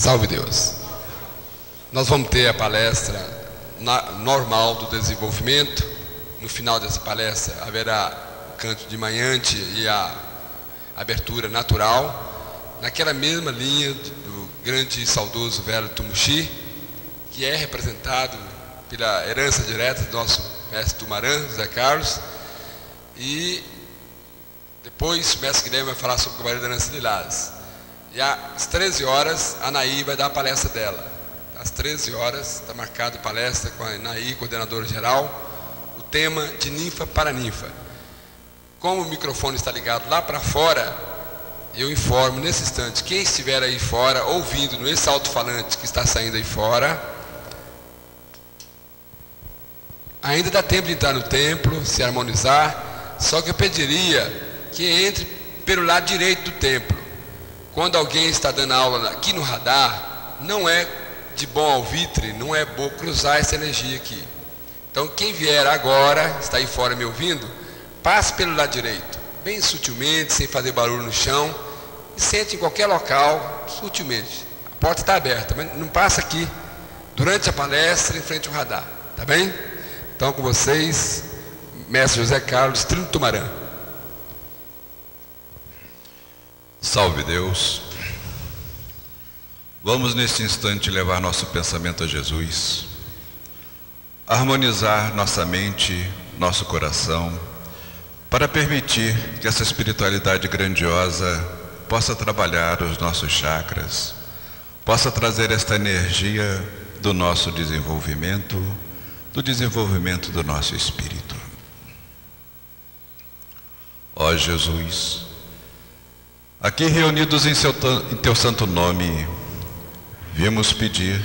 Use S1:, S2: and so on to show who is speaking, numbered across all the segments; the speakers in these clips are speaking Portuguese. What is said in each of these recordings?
S1: Salve Deus! Nós vamos ter a palestra normal do desenvolvimento. No final dessa palestra haverá o canto de manhante e a abertura natural, naquela mesma linha do grande e saudoso velho Tumuxi, que é representado pela herança direta do nosso mestre Tumarã, José Carlos. E depois o mestre Guilherme vai falar sobre o Cavaleiro da Herança Lilás. E às 13 horas a Anaí vai dar a palestra dela. Às 13 horas está marcada a palestra com a Anaí, coordenadora geral, o tema de ninfa para ninfa. Como o microfone está ligado lá para fora, eu informo nesse instante, quem estiver aí fora, ouvindo nesse alto-falante que está saindo aí fora, ainda dá tempo de entrar no templo, se harmonizar, só que eu pediria que entre pelo lado direito do templo. Quando alguém está dando aula aqui no radar, não é de bom alvitre, não é bom cruzar essa energia aqui. Então quem vier agora, está aí fora me ouvindo, passe pelo lado direito, bem sutilmente, sem fazer barulho no chão, e sente em qualquer local, sutilmente. A porta está aberta, mas não passa aqui, durante a palestra, em frente ao radar, tá bem? Então com vocês, mestre José Carlos, Trino Tumarã.
S2: Salve Deus! Vamos neste instante levar nosso pensamento a Jesus, harmonizar nossa mente, nosso coração, para permitir que essa espiritualidade grandiosa possa trabalhar os nossos chakras, possa trazer esta energia do nosso desenvolvimento, do desenvolvimento do nosso espírito. Ó Jesus, aqui reunidos em Teu santo nome, viemos pedir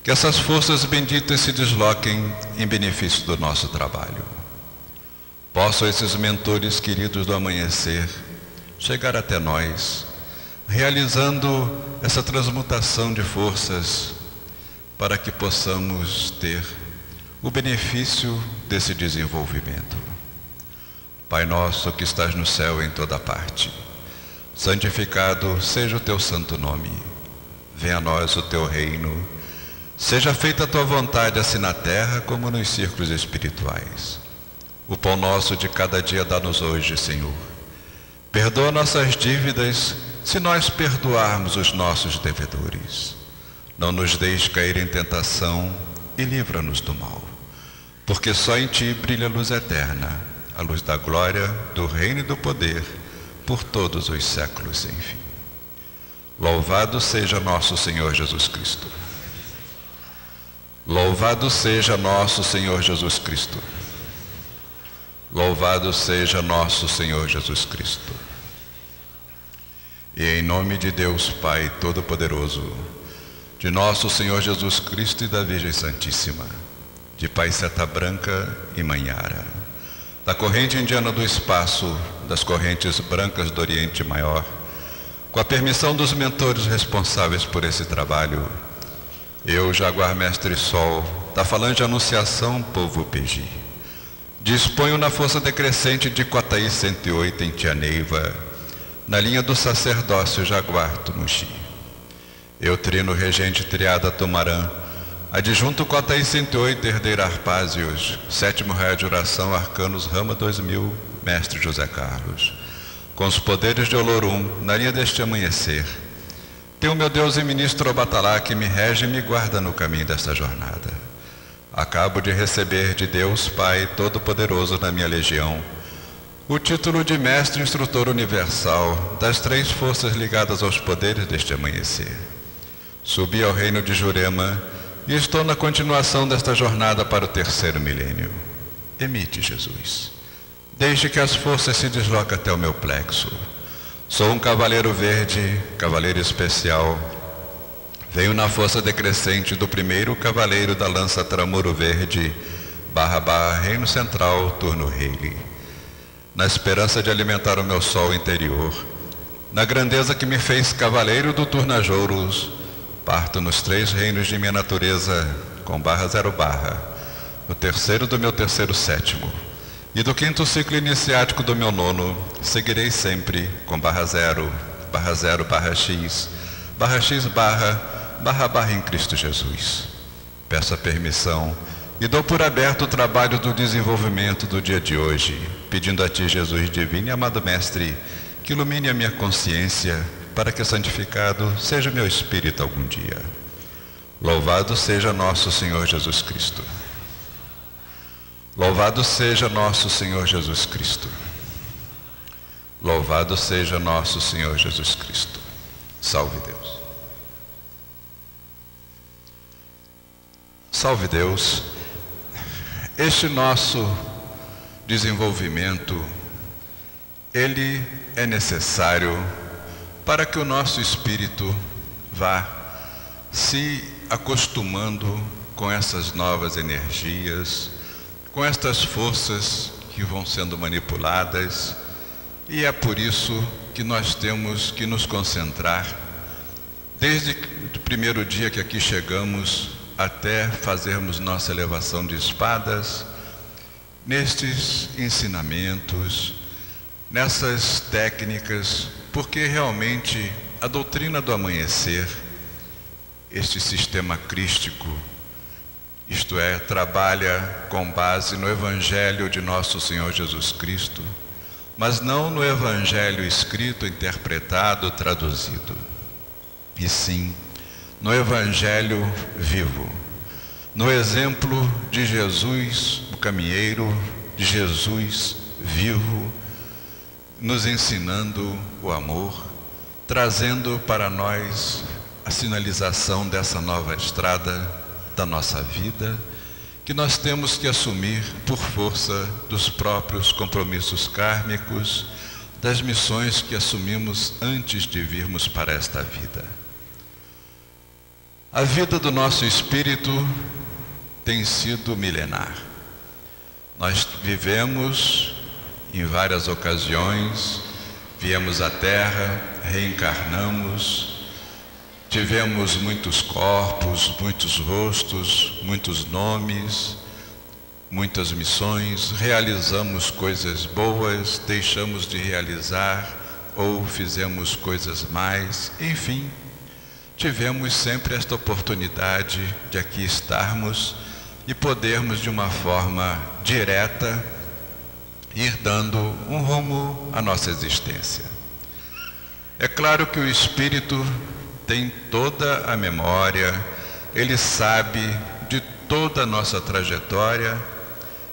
S2: que essas forças benditas se desloquem em benefício do nosso trabalho. Possam esses mentores queridos do amanhecer chegar até nós, realizando essa transmutação de forças para que possamos ter o benefício desse desenvolvimento. Pai nosso que estás no céu em toda parte, santificado seja o teu santo nome. Venha a nós o teu reino. Seja feita a tua vontade, assim na terra como nos círculos espirituais. O pão nosso de cada dia dá-nos hoje, Senhor. Perdoa nossas dívidas, se nós perdoarmos os nossos devedores. Não nos deixes cair em tentação e livra-nos do mal. Porque só em ti brilha a luz eterna, a luz da glória, do reino e do poder, por todos os séculos sem fim. Louvado seja nosso Senhor Jesus Cristo. Louvado seja nosso Senhor Jesus Cristo. Louvado seja nosso Senhor Jesus Cristo. E em nome de Deus Pai Todo-Poderoso, de nosso Senhor Jesus Cristo e da Virgem Santíssima, de Pai Seta Branca e Mãe Yara, da corrente indiana do espaço, das correntes brancas do Oriente Maior, com a permissão dos mentores responsáveis por esse trabalho, eu, Jaguar Mestre Sol, da Falange Anunciação, povo Peji, disponho na força decrescente de Cotaí 108 em Tianeiva, na linha do sacerdócio Jaguar Tumuxi. Eu, Trino Regente Triada Tumarã, adjunto Cotaí 108, herdeiro Arpásios, sétimo raio de oração Arcanos Rama 2000, Mestre José Carlos, com os poderes de Olorum, na linha deste amanhecer, tenho meu Deus e ministro Obatalá que me rege e me guarda no caminho desta jornada. Acabo de receber de Deus Pai Todo-Poderoso na minha legião o título de Mestre Instrutor Universal das três forças ligadas aos poderes deste amanhecer. Subi ao reino de Jurema e estou na continuação desta jornada para o terceiro milênio. Emite, Jesus. Desde que as forças se deslocam até o meu plexo. Sou um cavaleiro verde, cavaleiro especial. Venho na força decrescente do primeiro cavaleiro da lança Tramuro Verde, // Reino Central, turno Reile. Na esperança de alimentar o meu sol interior, na grandeza que me fez cavaleiro do Turnajouros, parto nos três reinos de minha natureza, com /0/, no terceiro do meu terceiro sétimo, e do quinto ciclo iniciático do meu nono, seguirei sempre com /0/X, /x// em Cristo Jesus. Peço a permissão e dou por aberto o trabalho do desenvolvimento do dia de hoje, pedindo a Ti, Jesus divino e amado Mestre, que ilumine a minha consciência para que santificado seja meu espírito algum dia. Louvado seja nosso Senhor Jesus Cristo. Louvado seja nosso Senhor Jesus Cristo. Louvado seja nosso Senhor Jesus Cristo. Salve Deus. Salve Deus. Este nosso desenvolvimento, ele é necessário para que o nosso espírito vá se acostumando com essas novas energias, com estas forças que vão sendo manipuladas, e é por isso que nós temos que nos concentrar, desde o primeiro dia que aqui chegamos, até fazermos nossa elevação de espadas, nestes ensinamentos, nessas técnicas, porque realmente a doutrina do amanhecer, este sistema crístico, isto é, trabalha com base no Evangelho de nosso Senhor Jesus Cristo, mas não no Evangelho escrito, interpretado, traduzido, e sim no Evangelho vivo, no exemplo de Jesus, o caminheiro, de Jesus vivo, nos ensinando o amor, trazendo para nós a sinalização dessa nova estrada da nossa vida, que nós temos que assumir por força dos próprios compromissos kármicos, das missões que assumimos antes de virmos para esta vida. A vida do nosso espírito tem sido milenar. Nós vivemos em várias ocasiões, viemos à Terra, reencarnamos, tivemos muitos corpos, muitos rostos, muitos nomes, muitas missões, realizamos coisas boas, deixamos de realizar ou fizemos coisas mais, enfim, tivemos sempre esta oportunidade de aqui estarmos e podermos de uma forma direta ir dando um rumo à nossa existência. É claro que o espírito tem toda a memória, ele sabe de toda a nossa trajetória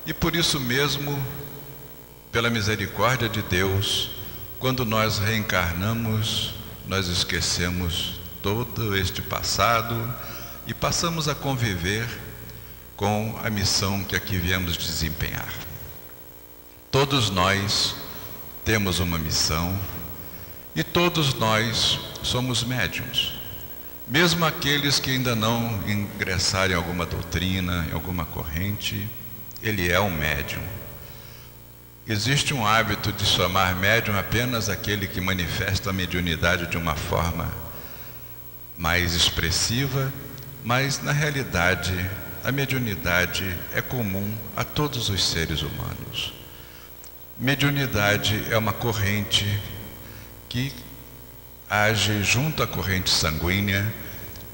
S2: e por isso mesmo, pela misericórdia de Deus, quando nós reencarnamos, nós esquecemos todo este passado e passamos a conviver com a missão que aqui viemos desempenhar. Todos nós temos uma missão e todos nós somos médiuns. Mesmo aqueles que ainda não ingressaram em alguma doutrina, em alguma corrente, ele é um médium. Existe um hábito de chamar médium apenas aquele que manifesta a mediunidade de uma forma mais expressiva, mas na realidade a mediunidade é comum a todos os seres humanos. Mediunidade é uma corrente que age junto à corrente sanguínea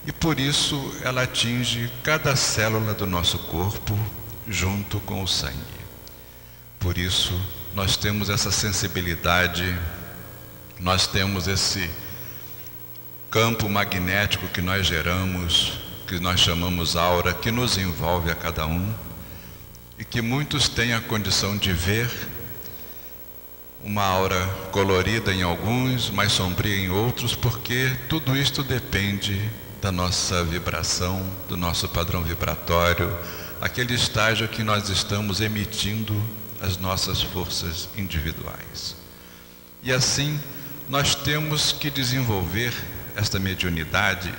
S2: e por isso ela atinge cada célula do nosso corpo junto com o sangue. Por isso nós temos essa sensibilidade, nós temos esse campo magnético que nós geramos, que nós chamamos aura, que nos envolve a cada um e que muitos têm a condição de ver uma aura colorida em alguns, mais sombria em outros, porque tudo isto depende da nossa vibração, do nosso padrão vibratório, aquele estágio que nós estamos emitindo as nossas forças individuais. E assim, nós temos que desenvolver esta mediunidade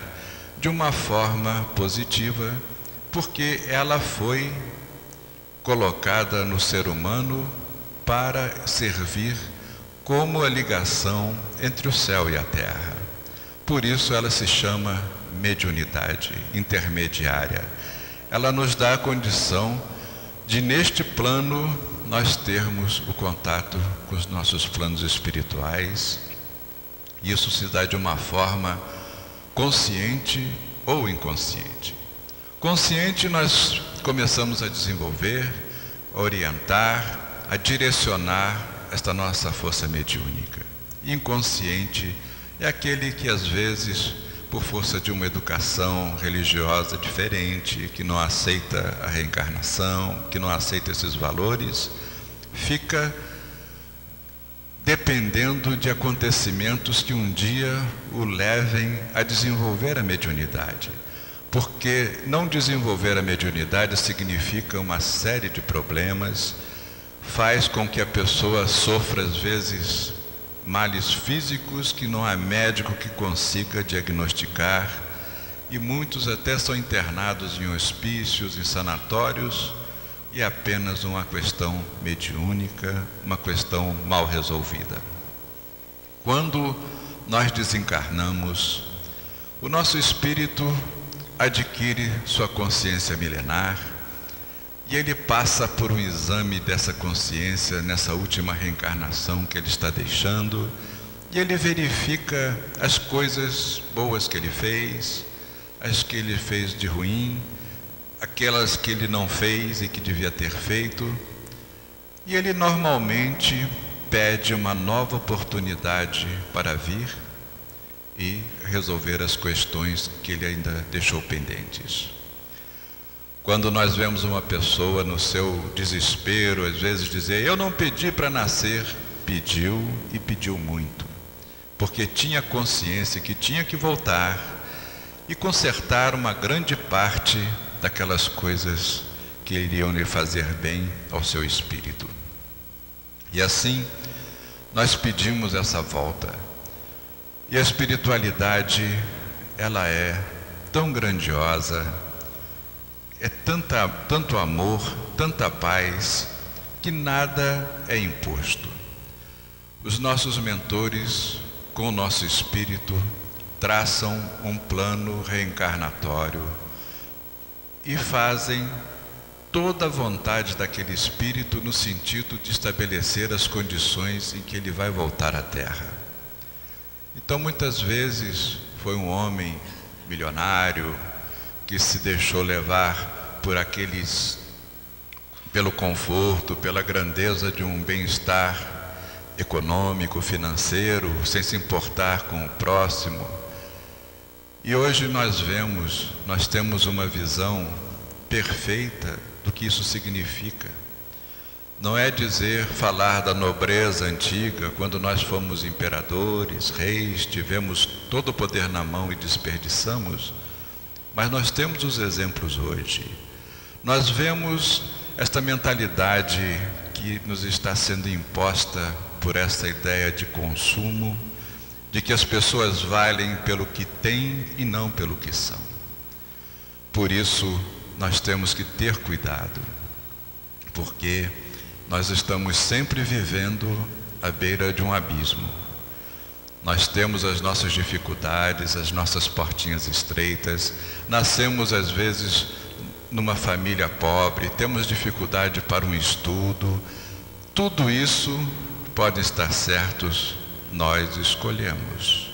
S2: de uma forma positiva, porque ela foi colocada no ser humano para servir como a ligação entre o céu e a terra. Por isso ela se chama mediunidade intermediária. Ela nos dá a condição de, neste plano, nós termos o contato com os nossos planos espirituais. Isso se dá de uma forma consciente ou inconsciente. Consciente, nós começamos a desenvolver, a orientar, a direcionar esta nossa força mediúnica. Inconsciente é aquele que às vezes, por força de uma educação religiosa diferente, que não aceita a reencarnação, que não aceita esses valores, fica dependendo de acontecimentos que um dia o levem a desenvolver a mediunidade. Porque não desenvolver a mediunidade significa uma série de problemas, faz com que a pessoa sofra às vezes males físicos que não há médico que consiga diagnosticar, e muitos até são internados em hospícios, em sanatórios, e é apenas uma questão mediúnica, uma questão mal resolvida. Quando nós desencarnamos, o nosso espírito adquire sua consciência milenar e ele passa por um exame dessa consciência nessa última reencarnação que ele está deixando, e ele verifica as coisas boas que ele fez, as que ele fez de ruim, aquelas que ele não fez e que devia ter feito, e ele normalmente pede uma nova oportunidade para vir e resolver as questões que ele ainda deixou pendentes. Quando nós vemos uma pessoa no seu desespero, às vezes dizer: eu não pedi para nascer, pediu e pediu muito, porque tinha consciência que tinha que voltar e consertar uma grande parte daquelas coisas que iriam lhe fazer bem ao seu espírito. E assim, nós pedimos essa volta. E a espiritualidade, ela é tão grandiosa, é tanto amor, tanta paz, que nada é imposto. Os nossos mentores, com o nosso espírito, traçam um plano reencarnatório e fazem toda a vontade daquele espírito no sentido de estabelecer as condições em que ele vai voltar à Terra. Então, muitas vezes, foi um homem milionário que se deixou levar pelo conforto, pela grandeza de um bem-estar econômico, financeiro, sem se importar com o próximo. E hoje nós temos uma visão perfeita do que isso significa. Não é falar da nobreza antiga, quando nós fomos imperadores, reis, tivemos todo o poder na mão e desperdiçamos, mas nós temos os exemplos hoje. Nós vemos esta mentalidade que nos está sendo imposta por essa ideia de consumo, de que as pessoas valem pelo que têm e não pelo que são. Por isso, nós temos que ter cuidado, porque nós estamos sempre vivendo à beira de um abismo. Nós temos as nossas dificuldades, as nossas portinhas estreitas, nascemos às vezes numa família pobre, temos dificuldade para um estudo. Tudo isso pode estar certos, nós escolhemos.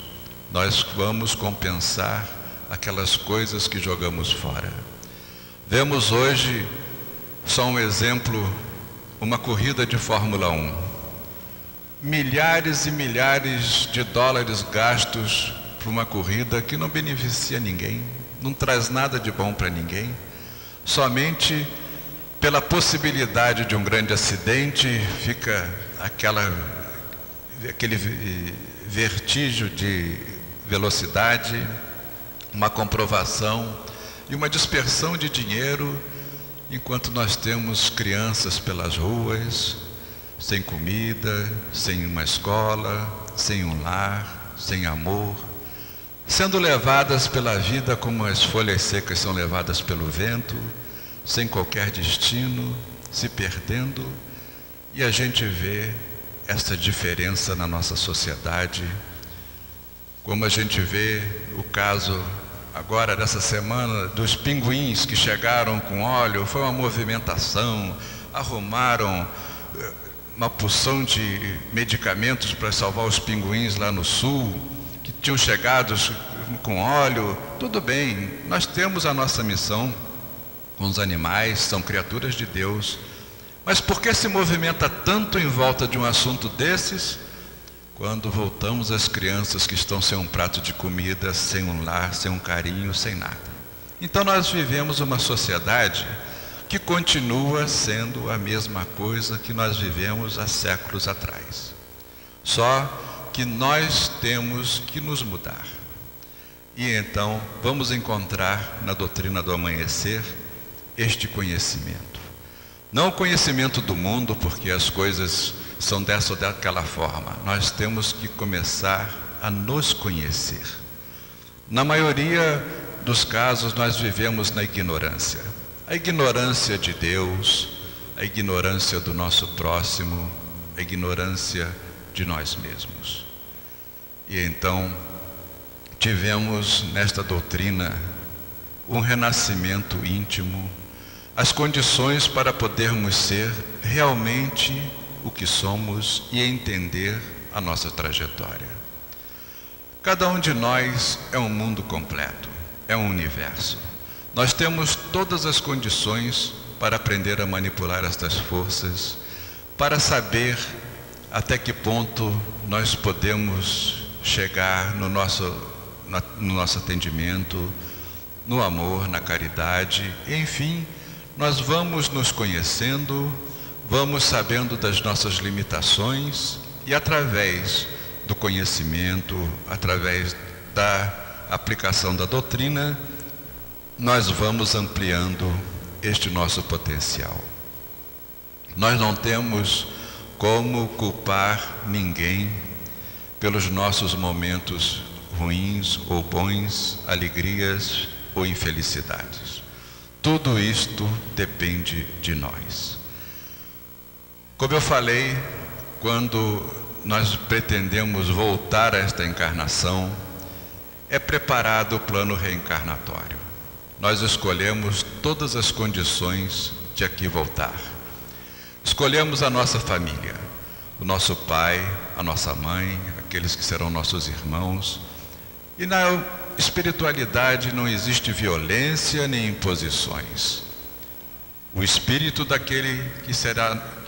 S2: Nós vamos compensar aquelas coisas que jogamos fora. Vemos hoje, só um exemplo, uma corrida de Fórmula 1. Milhares e milhares de dólares gastos para uma corrida que não beneficia ninguém, não traz nada de bom para ninguém, somente pela possibilidade de um grande acidente fica aquele vertigem de velocidade, uma comprovação e uma dispersão de dinheiro, enquanto nós temos crianças pelas ruas, sem comida, sem uma escola, sem um lar, sem amor, sendo levadas pela vida como as folhas secas são levadas pelo vento, sem qualquer destino, se perdendo. E a gente vê essa diferença na nossa sociedade, como a gente vê o caso agora dessa semana dos pinguins que chegaram com óleo. Foi uma movimentação, arrumaram uma porção de medicamentos para salvar os pinguins lá no sul, que tinham chegado com óleo, tudo bem, nós temos a nossa missão com os animais, são criaturas de Deus, mas por que se movimenta tanto em volta de um assunto desses, quando voltamos às crianças que estão sem um prato de comida, sem um lar, sem um carinho, sem nada? Então nós vivemos uma sociedade que continua sendo a mesma coisa que nós vivemos há séculos atrás. Só que nós temos que nos mudar. E então vamos encontrar na doutrina do amanhecer este conhecimento. Não o conhecimento do mundo, porque as coisas são dessa ou daquela forma. Nós temos que começar a nos conhecer. Na maioria dos casos nós vivemos na ignorância. A ignorância de Deus, a ignorância do nosso próximo, a ignorância de nós mesmos. E então tivemos nesta doutrina um renascimento íntimo, as condições para podermos ser realmente o que somos e entender a nossa trajetória. Cada um de nós é um mundo completo, é um universo. Nós temos todas as condições para aprender a manipular estas forças, para saber até que ponto nós podemos chegar no nosso atendimento, no amor, na caridade, enfim, nós vamos nos conhecendo, vamos sabendo das nossas limitações e através do conhecimento, através da aplicação da doutrina, nós vamos ampliando este nosso potencial. Nós não temos como culpar ninguém pelos nossos momentos ruins ou bons, alegrias ou infelicidades. Tudo isto depende de nós. Como eu falei, quando nós pretendemos voltar a esta encarnação, é preparado o plano reencarnatório. Nós escolhemos todas as condições de aqui voltar. Escolhemos a nossa família, o nosso pai, a nossa mãe, aqueles que serão nossos irmãos. E na espiritualidade não existe violência nem imposições. O espírito daquele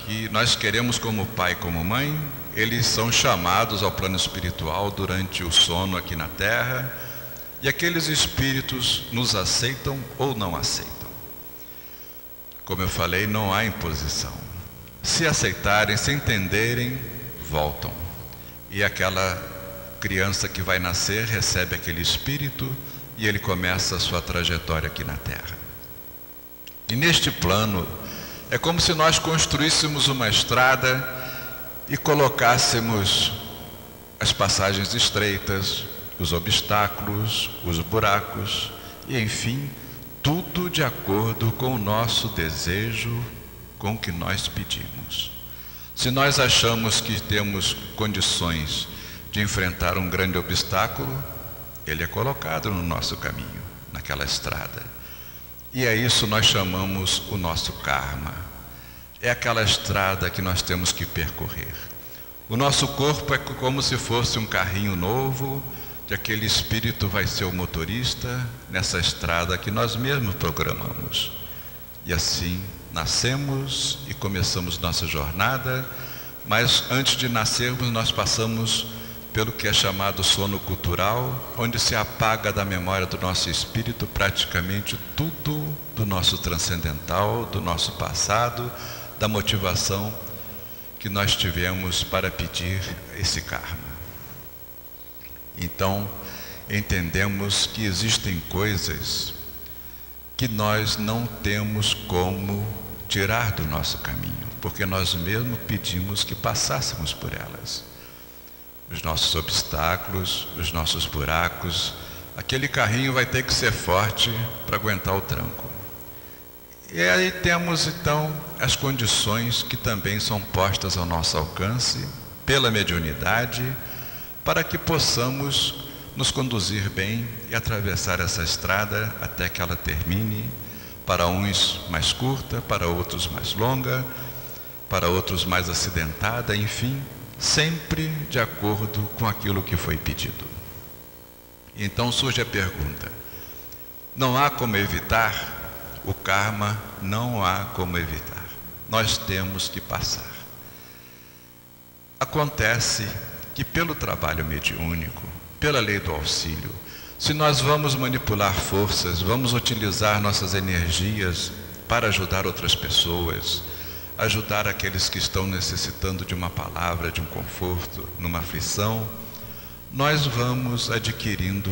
S2: que nós queremos como pai, como mãe, eles são chamados ao plano espiritual durante o sono aqui na Terra, e aqueles espíritos nos aceitam ou não aceitam. Como eu falei, não há imposição. Se aceitarem, se entenderem, voltam. E aquela criança que vai nascer recebe aquele espírito e ele começa a sua trajetória aqui na Terra. E neste plano, é como se nós construíssemos uma estrada e colocássemos as passagens estreitas, os obstáculos, os buracos, e enfim, tudo de acordo com o nosso desejo, com o que nós pedimos. Se nós achamos que temos condições de enfrentar um grande obstáculo, ele é colocado no nosso caminho, naquela estrada. E é isso que nós chamamos o nosso karma. É aquela estrada que nós temos que percorrer. O nosso corpo é como se fosse um carrinho novo, que aquele espírito vai ser o motorista nessa estrada que nós mesmos programamos. E assim nascemos e começamos nossa jornada, mas antes de nascermos nós passamos pelo que é chamado sono cultural, onde se apaga da memória do nosso espírito praticamente tudo do nosso transcendental, do nosso passado, da motivação que nós tivemos para pedir esse karma. Então, entendemos que existem coisas que nós não temos como tirar do nosso caminho, porque nós mesmos pedimos que passássemos por elas. Os nossos obstáculos, os nossos buracos, aquele carrinho vai ter que ser forte para aguentar o tranco. E aí temos então as condições que também são postas ao nosso alcance pela mediunidade, para que possamos nos conduzir bem e atravessar essa estrada até que ela termine, para uns mais curta, para outros mais longa, para outros mais acidentada, enfim, sempre de acordo com aquilo que foi pedido. Então surge a pergunta: não há como evitar? O karma não há como evitar. Nós temos que passar. Acontece que pelo trabalho mediúnico, pela lei do auxílio, se nós vamos manipular forças, vamos utilizar nossas energias para ajudar outras pessoas, ajudar aqueles que estão necessitando de uma palavra, de um conforto, numa aflição, nós vamos adquirindo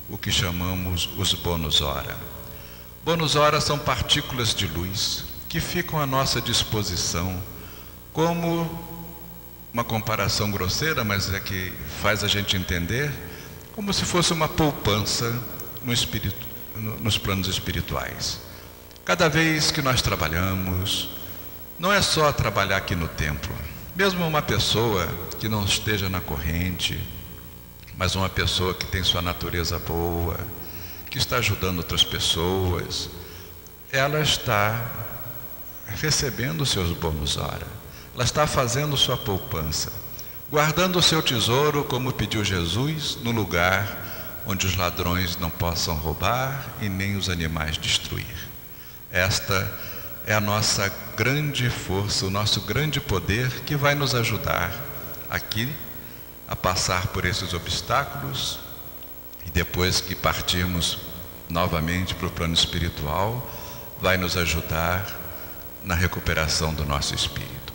S2: o que chamamos os bônus hora. Bônus hora são partículas de luz que ficam à nossa disposição, como uma comparação grosseira, mas é que faz a gente entender, como se fosse uma poupança no espírito, nos planos espirituais. Cada vez que nós trabalhamos, não é só trabalhar aqui no templo. Mesmo uma pessoa que não esteja na corrente, mas uma pessoa que tem sua natureza boa, que está ajudando outras pessoas, ela está recebendo seus bônus hora, ela está fazendo sua poupança, guardando o seu tesouro, como pediu Jesus, no lugar onde os ladrões não possam roubar e nem os animais destruir. Esta é a nossa grande força, o nosso grande poder que vai nos ajudar aqui a passar por esses obstáculos e depois que partirmos novamente para o plano espiritual, vai nos ajudar na recuperação do nosso espírito.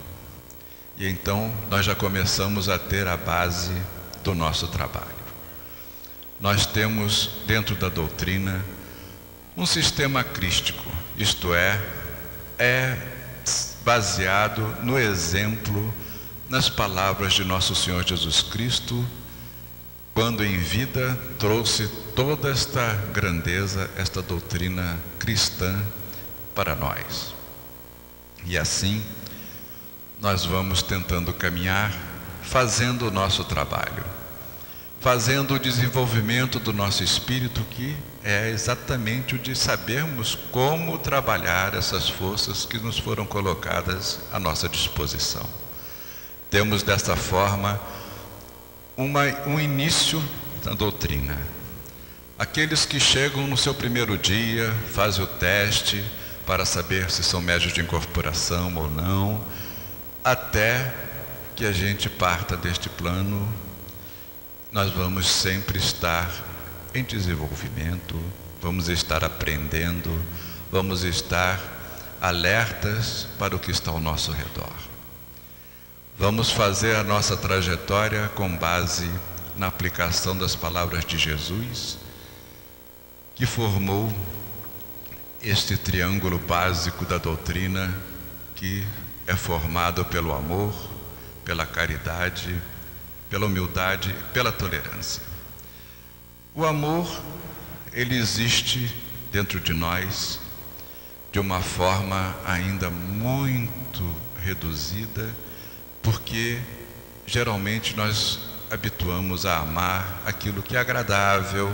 S2: E então nós já começamos a ter a base do nosso trabalho. Nós temos dentro da doutrina um sistema crístico, isto é baseado no exemplo, nas palavras de nosso Senhor Jesus Cristo, quando em vida trouxe toda esta grandeza, esta doutrina cristã para nós. E assim nós vamos tentando caminhar, fazendo o nosso trabalho, fazendo o desenvolvimento do nosso espírito, que é exatamente o de sabermos como trabalhar essas forças que nos foram colocadas à nossa disposição. Temos desta forma um início da doutrina. Aqueles que chegam no seu primeiro dia, fazem o teste para saber se são médios de incorporação ou não, até que a gente parta deste plano, nós vamos sempre estar em desenvolvimento, vamos estar aprendendo, vamos estar alertas para o que está ao nosso redor. Vamos fazer a nossa trajetória com base na aplicação das palavras de Jesus, que formou este triângulo básico da doutrina, que é formado pelo amor, pela caridade, pela humildade, pela tolerância. O amor, ele existe dentro de nós de uma forma ainda muito reduzida, porque geralmente nós habituamos a amar aquilo que é agradável,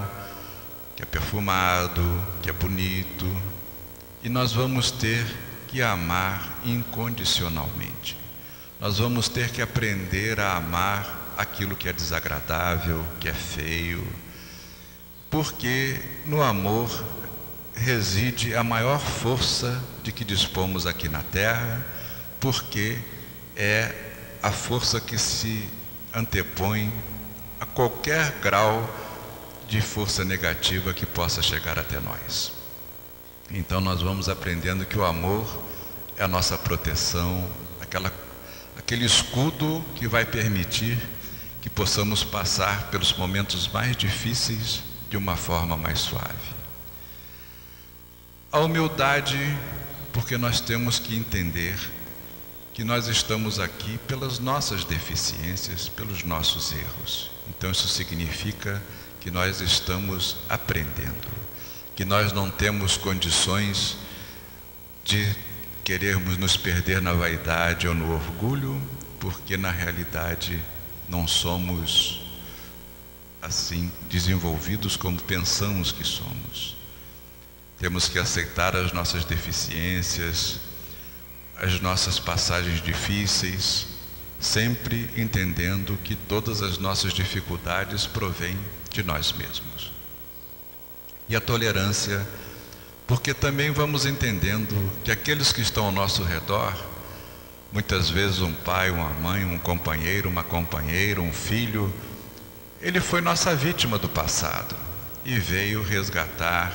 S2: que é perfumado, que é bonito, e nós vamos ter que amar incondicionalmente. Nós vamos ter que aprender a amar aquilo que é desagradável, que é feio, porque no amor reside a maior força de que dispomos aqui na Terra, porque é a força que se antepõe a qualquer grau de força negativa que possa chegar até nós. Então nós vamos aprendendo que o amor é a nossa proteção, aquele escudo que vai permitir que possamos passar pelos momentos mais difíceis de uma forma mais suave. A humildade, porque nós temos que entender que nós estamos aqui pelas nossas deficiências, pelos nossos erros. Então isso significa que nós estamos aprendendo, que nós não temos condições de querermos nos perder na vaidade ou no orgulho, porque na realidade não somos assim desenvolvidos como pensamos que somos. Temos que aceitar as nossas deficiências, as nossas passagens difíceis, sempre entendendo que todas as nossas dificuldades provêm de nós mesmos. E a tolerância, porque também vamos entendendo que aqueles que estão ao nosso redor, muitas vezes um pai, uma mãe, um companheiro, uma companheira, um filho, ele foi nossa vítima do passado e veio resgatar,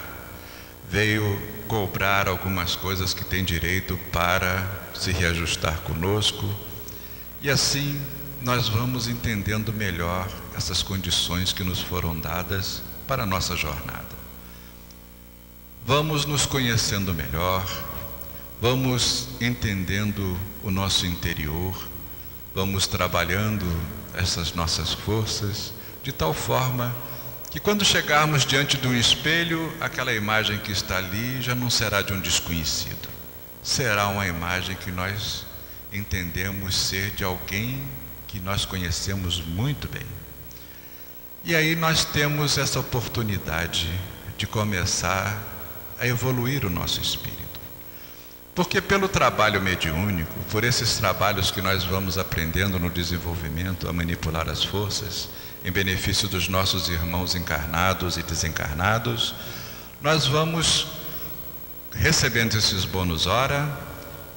S2: veio cobrar algumas coisas que tem direito para se reajustar conosco. E assim nós vamos entendendo melhor essas condições que nos foram dadas para a nossa jornada. Vamos nos conhecendo melhor, vamos entendendo o nosso interior, vamos trabalhando essas nossas forças, de tal forma que quando chegarmos diante de um espelho, aquela imagem que está ali já não será de um desconhecido. Será uma imagem que nós entendemos ser de alguém que nós conhecemos muito bem. E aí nós temos essa oportunidade de começar a evoluir o nosso espírito. Porque pelo trabalho mediúnico, por esses trabalhos que nós vamos aprendendo no desenvolvimento, a manipular as forças, em benefício dos nossos irmãos encarnados e desencarnados, nós vamos recebendo esses bônus hora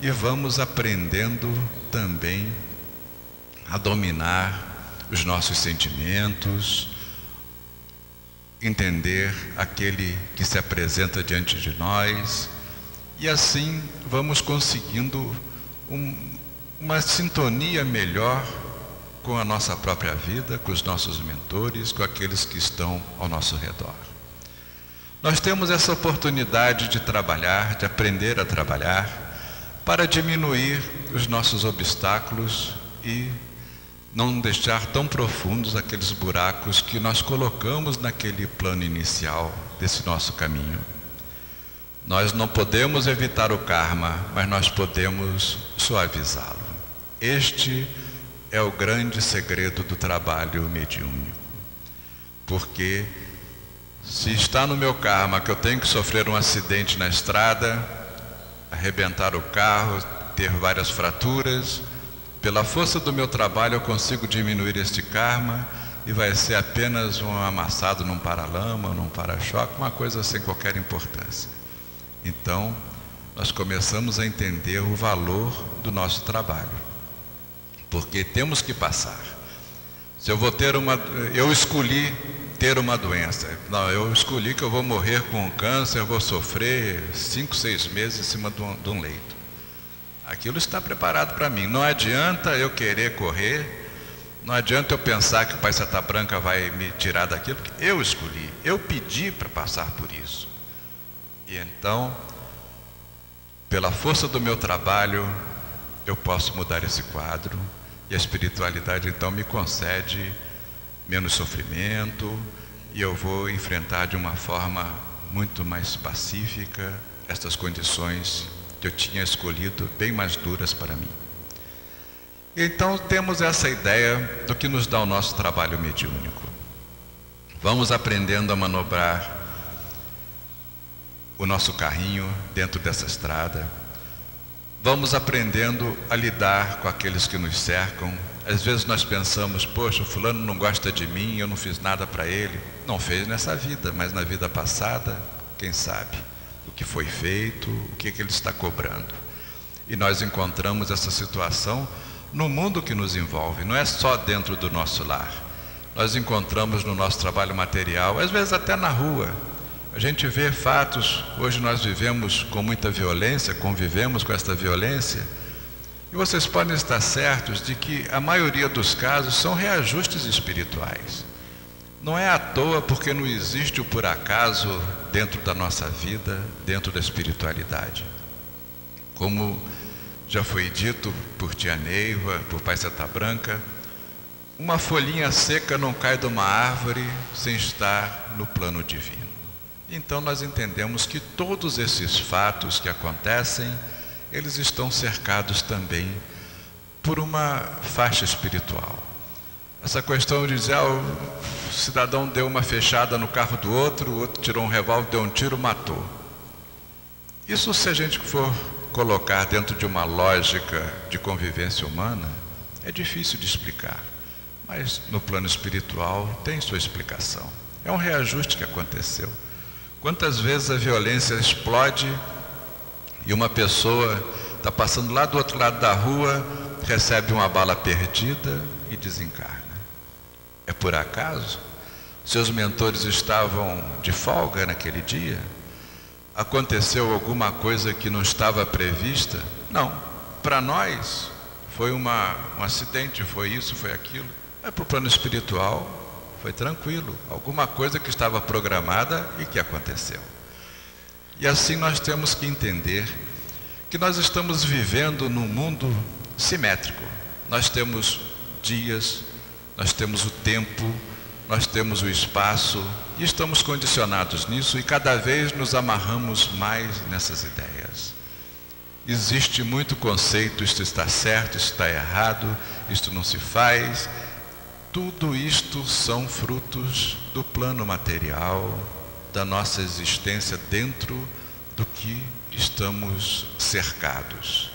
S2: e vamos aprendendo também a dominar os nossos sentimentos, entender aquele que se apresenta diante de nós, e assim vamos conseguindo uma sintonia melhor com a nossa própria vida, com os nossos mentores, com aqueles que estão ao nosso redor. Nós temos essa oportunidade de trabalhar, de aprender a trabalhar, para diminuir os nossos obstáculos e não deixar tão profundos aqueles buracos que nós colocamos naquele plano inicial desse nosso caminho. Nós não podemos evitar o karma, mas nós podemos suavizá-lo. Este é o grande segredo do trabalho mediúnico. Porque se está no meu karma que eu tenho que sofrer um acidente na estrada, arrebentar o carro, ter várias fraturas, pela força do meu trabalho eu consigo diminuir este karma e vai ser apenas um amassado num paralama, num para-choque, uma coisa sem qualquer importância. Então, nós começamos a entender o valor do nosso trabalho, porque temos que passar. Se eu vou ter eu escolhi ter uma doença, não, eu escolhi que eu vou morrer com câncer, eu vou sofrer 5, 6 meses em cima de um leito. Aquilo está preparado para mim. Não adianta eu querer correr, não adianta eu pensar que o Pai Seta Branca vai me tirar daquilo, porque eu escolhi, eu pedi para passar por isso. E então, pela força do meu trabalho, eu posso mudar esse quadro, e a espiritualidade então me concede menos sofrimento, e eu vou enfrentar de uma forma muito mais pacífica estas condições que eu tinha escolhido, bem mais duras para mim. Então temos essa ideia do que nos dá o nosso trabalho mediúnico. Vamos aprendendo a manobrar o nosso carrinho dentro dessa estrada. Vamos aprendendo a lidar com aqueles que nos cercam. Às vezes nós pensamos, poxa, o fulano não gosta de mim, eu não fiz nada para ele. Não fez nessa vida, mas na vida passada, quem sabe o que foi feito, o que ele está cobrando. E nós encontramos essa situação no mundo que nos envolve, não é só dentro do nosso lar. Nós encontramos no nosso trabalho material, às vezes até na rua. A gente vê fatos, hoje nós vivemos com muita violência, convivemos com esta violência, e vocês podem estar certos de que a maioria dos casos são reajustes espirituais. Não é à toa porque não existe o por acaso dentro da nossa vida, dentro da espiritualidade. Como já foi dito por Tia Neiva, por Pai Seta Branca, uma folhinha seca não cai de uma árvore sem estar no plano divino. Então nós entendemos que todos esses fatos que acontecem, eles estão cercados também por uma faixa espiritual. Essa questão de dizer, o cidadão deu uma fechada no carro do outro, o outro tirou um revólver, deu um tiro, matou. Isso, se a gente for colocar dentro de uma lógica de convivência humana, é difícil de explicar. Mas no plano espiritual tem sua explicação. É um reajuste que aconteceu. Quantas vezes a violência explode e uma pessoa está passando lá do outro lado da rua, recebe uma bala perdida e desencarna. É por acaso? Seus mentores estavam de folga naquele dia? Aconteceu alguma coisa que não estava prevista? Não. Para nós, foi um acidente, foi isso, foi aquilo. Mas para o plano espiritual, foi tranquilo. Alguma coisa que estava programada e que aconteceu. E assim nós temos que entender que nós estamos vivendo num mundo simétrico. Nós temos dias, nós temos o tempo, nós temos o espaço e estamos condicionados nisso e cada vez nos amarramos mais nessas ideias. Existe muito conceito, isto está certo, isto está errado, isto não se faz. Tudo isto são frutos do plano material, da nossa existência dentro do que estamos cercados.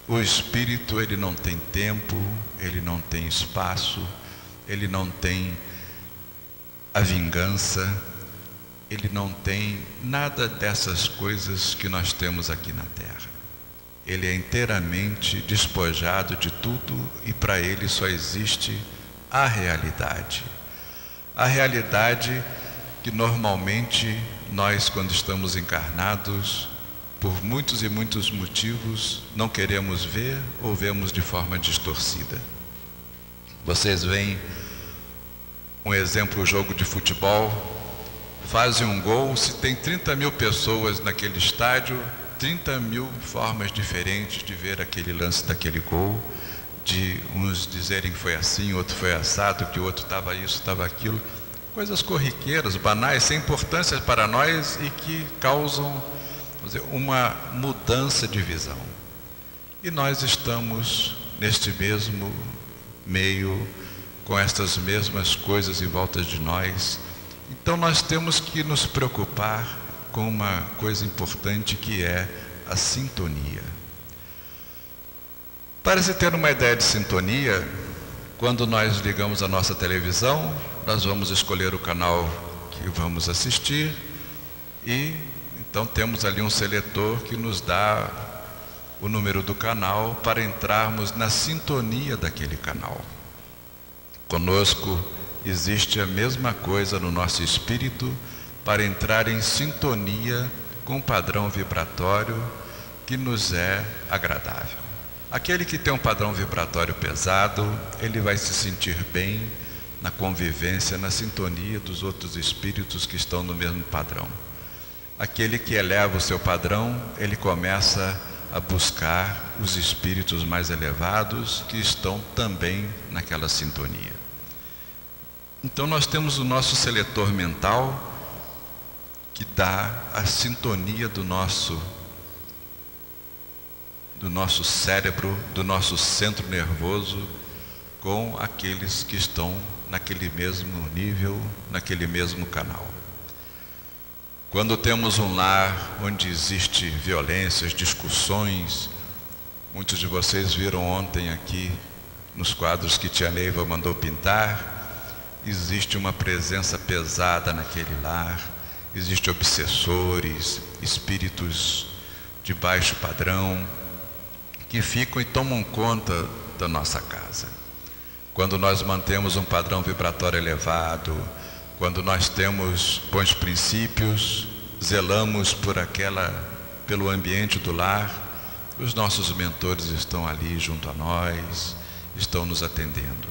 S2: O espírito, ele não tem tempo, ele não tem espaço, ele não tem a vingança, ele não tem nada dessas coisas que nós temos aqui na Terra. Ele é inteiramente despojado de tudo e para ele só existe a realidade. A realidade que normalmente nós, quando estamos encarnados, por muitos e muitos motivos, não queremos ver ou vemos de forma distorcida. Vocês veem um exemplo, o jogo de futebol, fazem um gol, se tem 30 mil pessoas naquele estádio, 30 mil formas diferentes de ver aquele lance daquele gol, de uns dizerem que foi assim, outro foi assado, que o outro estava isso, estava aquilo, coisas corriqueiras, banais, sem importância para nós e que causam, vamos dizer, uma mudança de visão. E nós estamos neste mesmo meio, com estas mesmas coisas em volta de nós. Então nós temos que nos preocupar com uma coisa importante que é a sintonia. Para se ter uma ideia de sintonia, quando nós ligamos a nossa televisão, nós vamos escolher o canal que vamos assistir e então temos ali um seletor que nos dá o número do canal para entrarmos na sintonia daquele canal. Conosco existe a mesma coisa no nosso espírito para entrar em sintonia com um padrão vibratório que nos é agradável. Aquele que tem um padrão vibratório pesado, ele vai se sentir bem na convivência, na sintonia dos outros espíritos que estão no mesmo padrão. Aquele que eleva o seu padrão, ele começa a buscar os espíritos mais elevados que estão também naquela sintonia. Então nós temos o nosso seletor mental que dá a sintonia do nosso cérebro, do nosso centro nervoso com aqueles que estão naquele mesmo nível, naquele mesmo canal. Quando temos um lar onde existe violências, discussões, muitos de vocês viram ontem aqui nos quadros que tia Neiva mandou pintar, existe uma presença pesada naquele lar, existem obsessores, espíritos de baixo padrão, que ficam e tomam conta da nossa casa. Quando nós mantemos um padrão vibratório elevado, quando nós temos bons princípios, zelamos pelo ambiente do lar, os nossos mentores estão ali junto a nós, estão nos atendendo.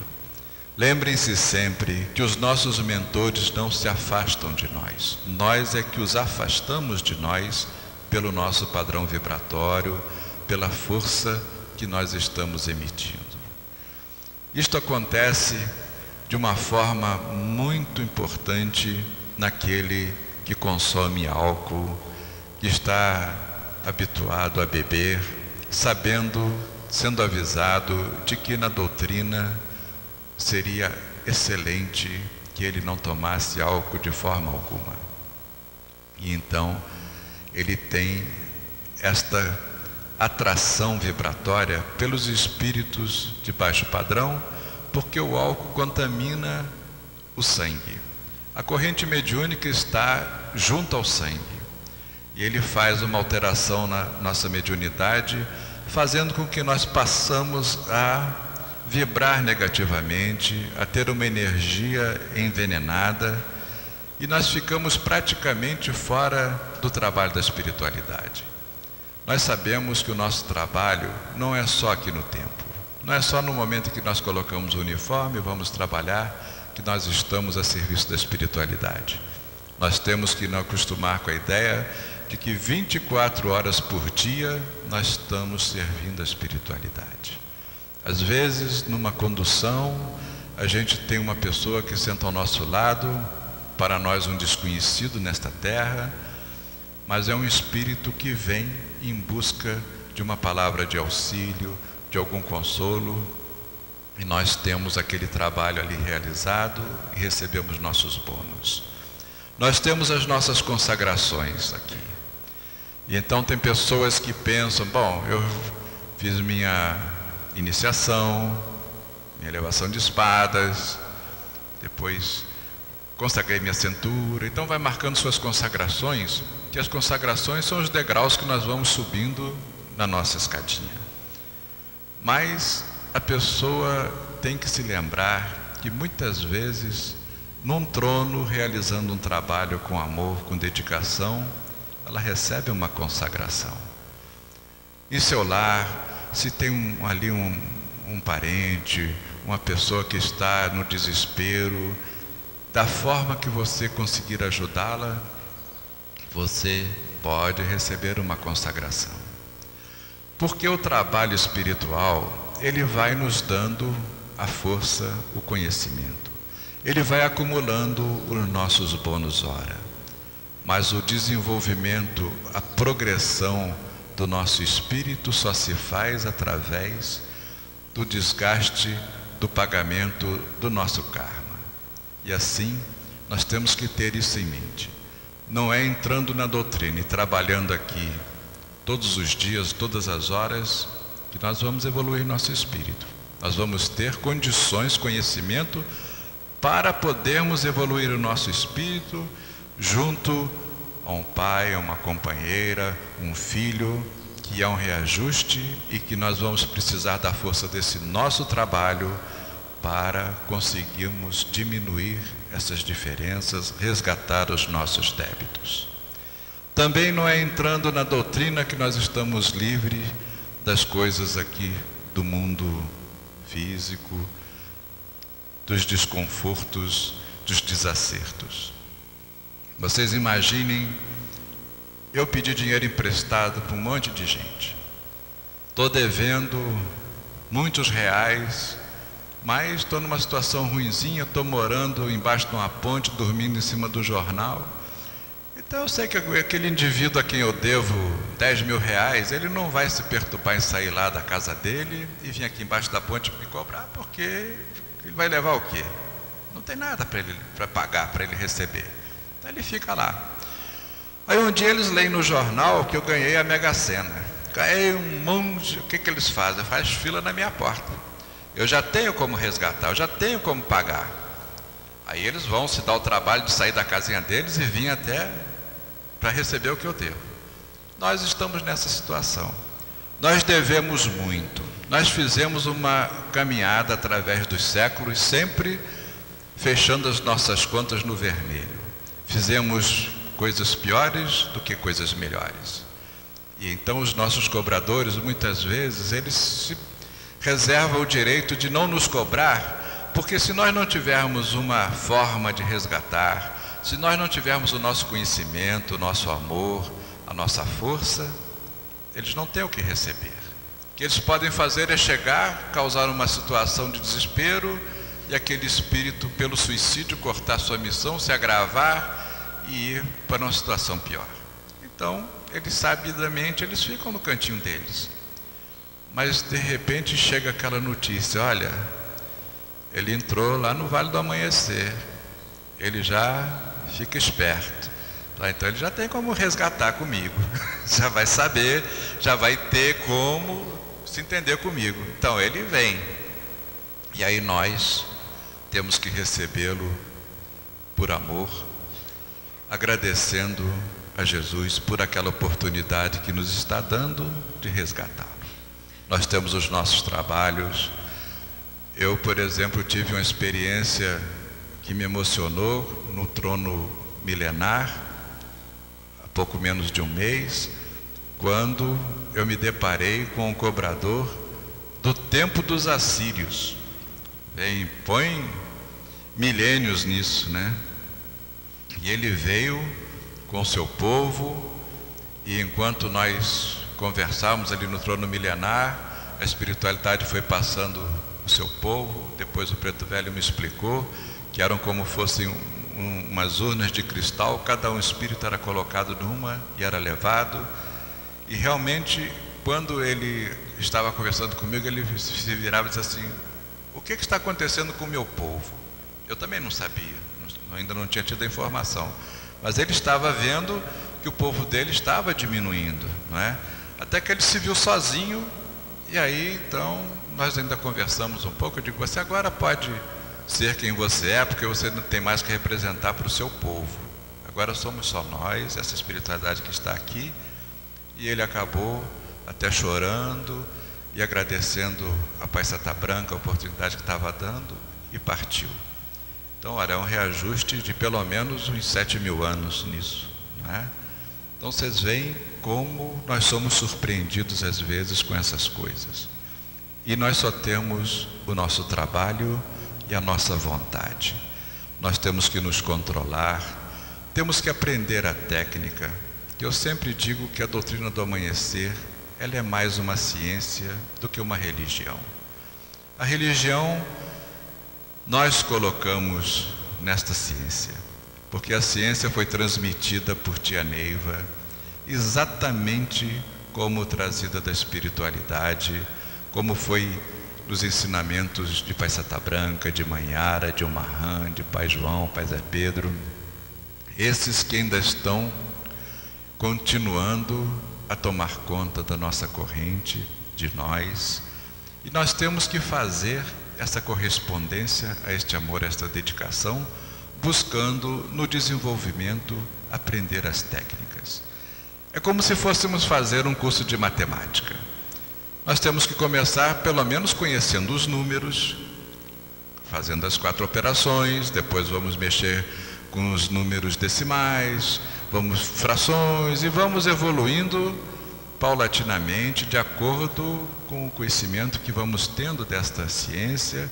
S2: Lembrem-se sempre que os nossos mentores não se afastam de nós. Nós é que os afastamos de nós pelo nosso padrão vibratório, pela força que nós estamos emitindo. Isto acontece de uma forma muito importante naquele que consome álcool, que está habituado a beber, sabendo, sendo avisado de que na doutrina seria excelente que ele não tomasse álcool de forma alguma. E então ele tem esta atração vibratória pelos espíritos de baixo padrão, porque o álcool contamina o sangue. A corrente mediúnica está junto ao sangue e ele faz uma alteração na nossa mediunidade, fazendo com que nós passamos a vibrar negativamente, a ter uma energia envenenada e nós ficamos praticamente fora do trabalho da espiritualidade. Nós sabemos que o nosso trabalho não é só aqui no templo, não é só no momento em que nós colocamos o uniforme e vamos trabalhar que nós estamos a serviço da espiritualidade. Nós temos que nos acostumar com a ideia de que 24 horas por dia nós estamos servindo a espiritualidade. Às vezes, numa condução, a gente tem uma pessoa que senta ao nosso lado, para nós um desconhecido nesta terra, mas é um espírito que vem em busca de uma palavra de auxílio, de algum consolo, e nós temos aquele trabalho ali realizado e recebemos nossos bônus. Nós temos as nossas consagrações aqui. E então tem pessoas que pensam, bom, eu fiz minha iniciação, minha elevação de espadas, depois consagrei minha cintura, então vai marcando suas consagrações, que as consagrações são os degraus que nós vamos subindo na nossa escadinha. Mas a pessoa tem que se lembrar que muitas vezes, num trono, realizando um trabalho com amor, com dedicação, ela recebe uma consagração. Em seu lar, se tem ali um parente, uma pessoa que está no desespero, da forma que você conseguir ajudá-la, você pode receber uma consagração. Porque o trabalho espiritual, ele vai nos dando a força, o conhecimento. Ele vai acumulando os nossos bônus hora. Mas o desenvolvimento, a progressão do nosso espírito só se faz através do desgaste, do pagamento do nosso karma. E assim, nós temos que ter isso em mente. Não é entrando na doutrina e trabalhando aqui todos os dias, todas as horas, que nós vamos evoluir nosso espírito. Nós vamos ter condições, conhecimento para podermos evoluir o nosso espírito junto a um pai, a uma companheira, um filho, que é um reajuste e que nós vamos precisar da força desse nosso trabalho para conseguirmos diminuir essas diferenças, resgatar os nossos débitos. Também não é entrando na doutrina que nós estamos livres das coisas aqui do mundo físico, dos desconfortos, dos desacertos. Vocês imaginem, eu pedi dinheiro emprestado para um monte de gente. Estou devendo muitos reais, mas estou numa situação ruinzinha, estou morando embaixo de uma ponte, dormindo em cima do jornal. Então eu sei que aquele indivíduo a quem eu devo 10 mil reais, ele não vai se perturbar em sair lá da casa dele e vir aqui embaixo da ponte me cobrar, porque ele vai levar o quê? Não tem nada para pagar, para ele receber. Então ele fica lá. Aí um dia eles leem no jornal que eu ganhei a Mega Sena. Ganhei um monte, o que eles fazem? Faz fila na minha porta. Eu já tenho como resgatar, eu já tenho como pagar. Aí eles vão se dar o trabalho de sair da casinha deles e vir até para receber o que eu devo. Nós estamos nessa situação. Nós devemos muito. Nós fizemos uma caminhada através dos séculos, sempre fechando as nossas contas no vermelho. Fizemos coisas piores do que coisas melhores. E então os nossos cobradores, muitas vezes, eles se reservam o direito de não nos cobrar, porque se nós não tivermos uma forma de resgatar, se nós não tivermos o nosso conhecimento, o nosso amor, a nossa força, eles não têm o que receber. O que eles podem fazer é chegar, causar uma situação de desespero e aquele espírito, pelo suicídio, cortar sua missão, se agravar e ir para uma situação pior. Então, eles sabidamente, eles ficam no cantinho deles. Mas de repente chega aquela notícia, olha, ele entrou lá no Vale do Amanhecer, ele já fica esperto, então ele já tem como resgatar comigo, já vai saber, já vai ter como se entender comigo. Então ele vem, e aí nós temos que recebê-lo por amor, agradecendo a Jesus por aquela oportunidade que nos está dando de resgatá-lo. Nós temos os nossos trabalhos. Eu, por exemplo, tive uma experiência que me emocionou no trono milenar, há pouco menos de um mês, quando eu me deparei com um cobrador do tempo dos assírios. Põe milênios nisso, né? E ele veio com o seu povo, e enquanto nós conversávamos ali no trono milenar, a espiritualidade foi passando o seu povo. Depois o preto velho me explicou que eram como fossem umas urnas de cristal, cada um espírito era colocado numa e era levado. E realmente, quando ele estava conversando comigo, ele se virava e dizia assim: o que está acontecendo com o meu povo? Eu também não sabia, ainda não tinha tido a informação, mas ele estava vendo que o povo dele estava diminuindo, não é? Até que ele se viu sozinho. E aí então nós ainda conversamos um pouco. Eu digo: você agora pode ser quem você é, porque você não tem mais que representar para o seu povo. Agora somos só nós, essa espiritualidade que está aqui. E ele acabou até chorando e agradecendo a Pai Santa Branca a oportunidade que estava dando, e partiu. Então, olha, é um reajuste de pelo menos uns 7.000 anos nisso, não é? Então vocês veem como nós somos surpreendidos às vezes com essas coisas. E nós só temos o nosso trabalho e a nossa vontade. Nós temos que nos controlar, temos que aprender a técnica. Eu sempre digo que a doutrina do amanhecer, ela é mais uma ciência do que uma religião. A religião nós colocamos nesta ciência, porque a ciência foi transmitida por tia Neiva, exatamente como trazida da espiritualidade, como foi nos ensinamentos de Pai Santa Branca, de Manhara, de Omarran, de Pai João, Pai Zé Pedro, esses que ainda estão continuando a tomar conta da nossa corrente, de nós, e nós temos que fazer essa correspondência a este amor, a esta dedicação, buscando no desenvolvimento aprender as técnicas. É como se fôssemos fazer um curso de matemática. Nós temos que começar pelo menos conhecendo os números, fazendo as 4 operações, depois vamos mexer com os números decimais, vamos frações, e vamos evoluindo paulatinamente de acordo com o conhecimento que vamos tendo desta ciência,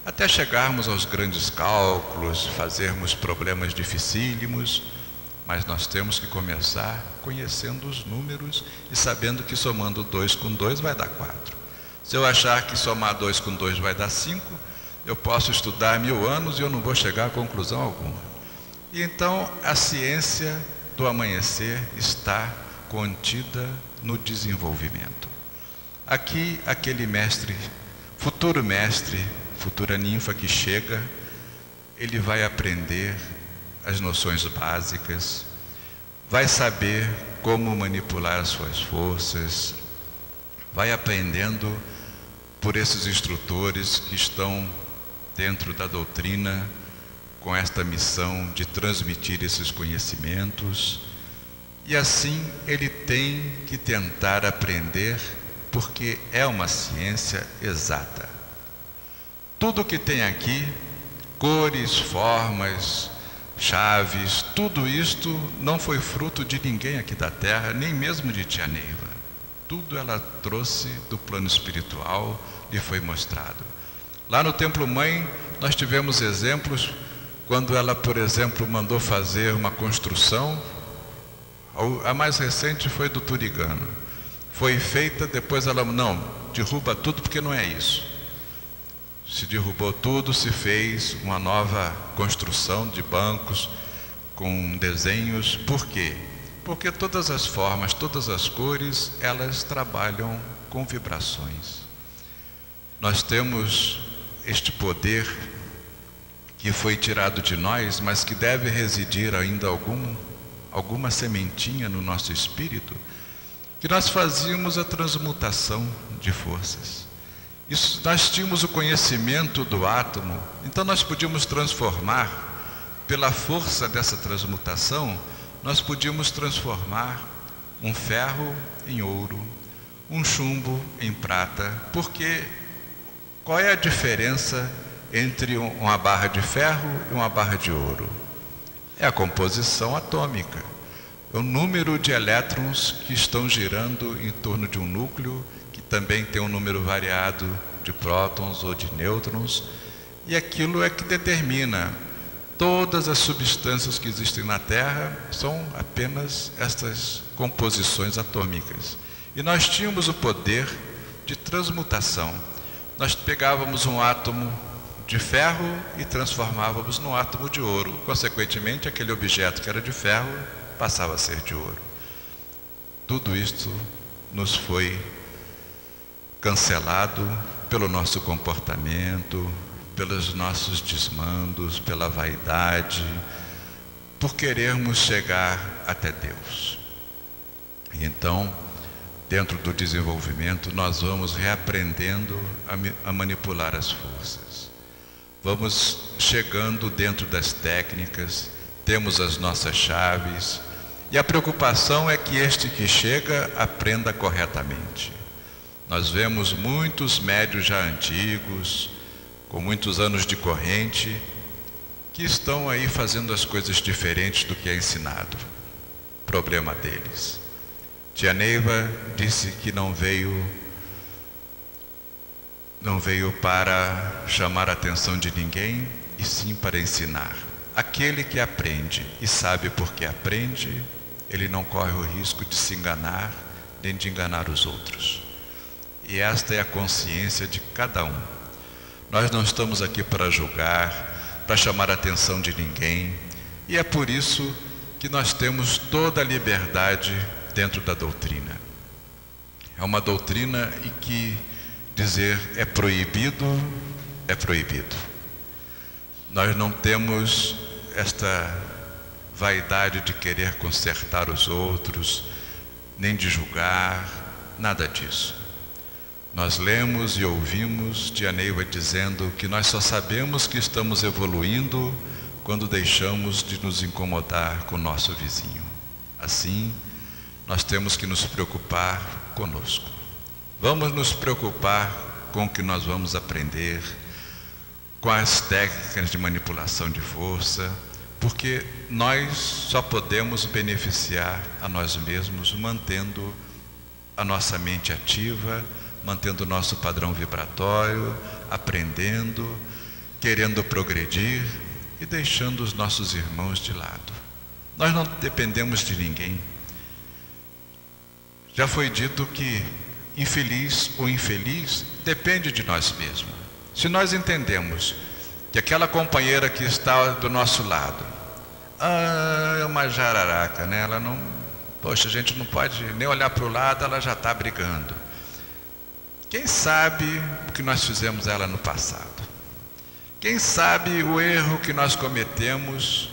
S2: até chegarmos aos grandes cálculos, fazermos problemas dificílimos. Mas nós temos que começar conhecendo os números e sabendo que somando 2 com 2 vai dar 4. Se eu achar que somar 2 com 2 vai dar 5, eu posso estudar 1000 anos e eu não vou chegar a conclusão alguma. E então a ciência do amanhecer está contida no desenvolvimento. Aqui, aquele mestre, futura ninfa que chega, ele vai aprender as noções básicas, vai saber como manipular as suas forças, vai aprendendo por esses instrutores que estão dentro da doutrina com esta missão de transmitir esses conhecimentos, e assim ele tem que tentar aprender, porque é uma ciência exata. Tudo que tem aqui, cores, formas, chaves, tudo isto não foi fruto de ninguém aqui da Terra, nem mesmo de tia Neiva. Tudo ela trouxe do plano espiritual e foi mostrado. Lá no Templo Mãe nós tivemos exemplos, quando ela, por exemplo, mandou fazer uma construção. A mais recente foi do Turigano. Foi feita, depois ela, não, derruba tudo porque não é isso. Se derrubou tudo, se fez uma nova construção de bancos com desenhos. Por quê? Porque todas as formas, todas as cores, elas trabalham com vibrações. Nós temos este poder que foi tirado de nós, mas que deve residir ainda alguma sementinha no nosso espírito, que nós fazíamos a transmutação de forças. Isso, nós tínhamos o conhecimento do átomo, então nós podíamos transformar pela força dessa transmutação, nós podíamos transformar um ferro em ouro, um chumbo em prata, porque qual é a diferença entre uma barra de ferro e uma barra de ouro? É a composição atômica, é o número de elétrons que estão girando em torno de um núcleo, que também tem um número variado de prótons ou de nêutrons, e aquilo é que determina. Todas as substâncias que existem na Terra são apenas estas composições atômicas. E nós tínhamos o poder de transmutação. Nós pegávamos um átomo de ferro e transformávamos num átomo de ouro. Consequentemente, aquele objeto que era de ferro passava a ser de ouro. Tudo isto nos foi cancelado pelo nosso comportamento, pelos nossos desmandos, pela vaidade, por querermos chegar até Deus. E então, dentro do desenvolvimento, nós vamos reaprendendo a manipular as forças. Vamos chegando dentro das técnicas, temos as nossas chaves, e a preocupação é que este que chega aprenda corretamente. Nós vemos muitos médios já antigos, com muitos anos de corrente, que estão aí fazendo as coisas diferentes do que é ensinado. Problema deles. Tia Neiva disse que não veio para chamar a atenção de ninguém, e sim para ensinar. Aquele que aprende e sabe por que aprende, ele não corre o risco de se enganar, nem de enganar os outros. E esta é a consciência de cada um. Nós não estamos aqui para julgar, para chamar a atenção de ninguém, e é por isso que nós temos toda a liberdade dentro da doutrina. É uma doutrina em que dizer é proibido, é proibido. Nós não temos esta vaidade de querer consertar os outros, nem de julgar, nada disso. Nós lemos e ouvimos Tia Neiva dizendo que nós só sabemos que estamos evoluindo quando deixamos de nos incomodar com o nosso vizinho. Assim, nós temos que nos preocupar conosco. Vamos nos preocupar com o que nós vamos aprender, com as técnicas de manipulação de força, porque nós só podemos beneficiar a nós mesmos mantendo a nossa mente ativa, mantendo o nosso padrão vibratório, aprendendo, querendo progredir e deixando os nossos irmãos de lado. Nós não dependemos de ninguém. Já foi dito que infeliz ou infeliz depende de nós mesmos. Se nós entendemos que aquela companheira que está do nosso lado, é uma jararaca, né? Ela não, poxa, a gente não pode nem olhar para o lado, ela já está brigando. Quem sabe o que nós fizemos a ela no passado? Quem sabe o erro que nós cometemos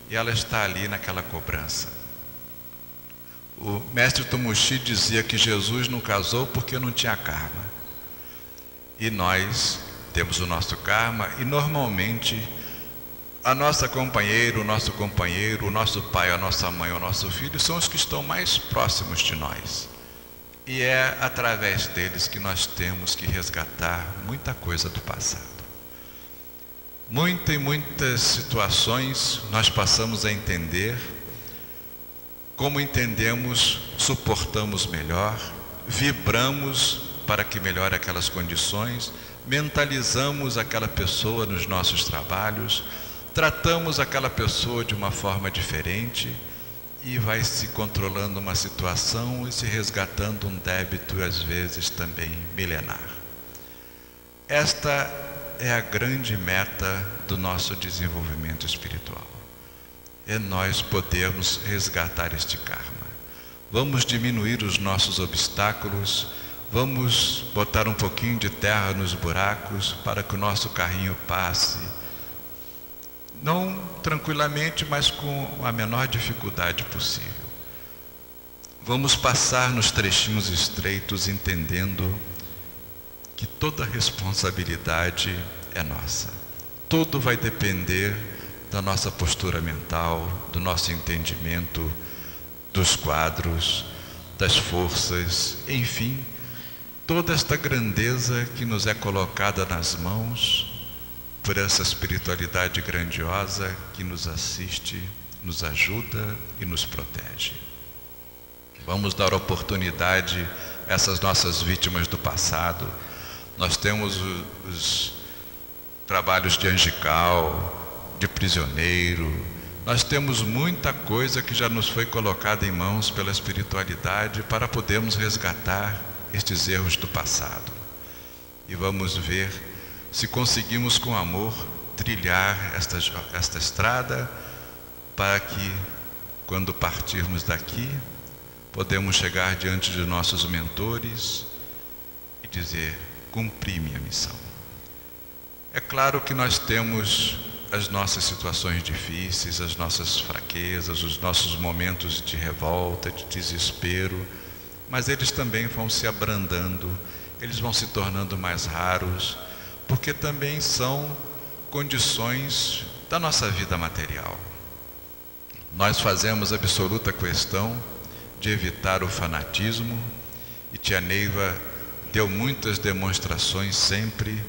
S2: e ela está ali naquela cobrança? O mestre Tumushi dizia que Jesus não casou porque não tinha karma. E nós temos o nosso karma e normalmente a nossa companheira, o nosso companheiro, o nosso pai, a nossa mãe, o nosso filho são os que estão mais próximos de nós. E é através deles que nós temos que resgatar muita coisa do passado. Muitas situações nós passamos a entender. Como entendemos, suportamos melhor, vibramos para que melhore aquelas condições, mentalizamos aquela pessoa nos nossos trabalhos, tratamos aquela pessoa de uma forma diferente, e vai se controlando uma situação e se resgatando um débito, às vezes também milenar. Esta é a grande meta do nosso desenvolvimento espiritual. É nós podermos resgatar este karma. Vamos diminuir os nossos obstáculos, vamos botar um pouquinho de terra nos buracos para que o nosso carrinho passe, não tranquilamente, mas com a menor dificuldade possível. Vamos passar nos trechinhos estreitos, entendendo que toda responsabilidade é nossa. Tudo vai depender da nossa postura mental, do nosso entendimento, dos quadros, das forças, enfim, toda esta grandeza que nos é colocada nas mãos por essa espiritualidade grandiosa que nos assiste, nos ajuda e nos protege. Vamos dar oportunidade a essas nossas vítimas do passado. Nós temos os trabalhos de angical, de prisioneiro, nós temos muita coisa que já nos foi colocada em mãos pela espiritualidade para podermos resgatar estes erros do passado. E vamos ver se conseguimos com amor trilhar esta estrada para que, quando partirmos daqui, podemos chegar diante de nossos mentores e dizer: cumpri minha missão. É claro que nós temos as nossas situações difíceis, as nossas fraquezas, os nossos momentos de revolta, de desespero, mas eles também vão se abrandando, eles vão se tornando mais raros, porque também são condições da nossa vida material. Nós fazemos absoluta questão de evitar o fanatismo, e tia Neiva deu muitas demonstrações sempre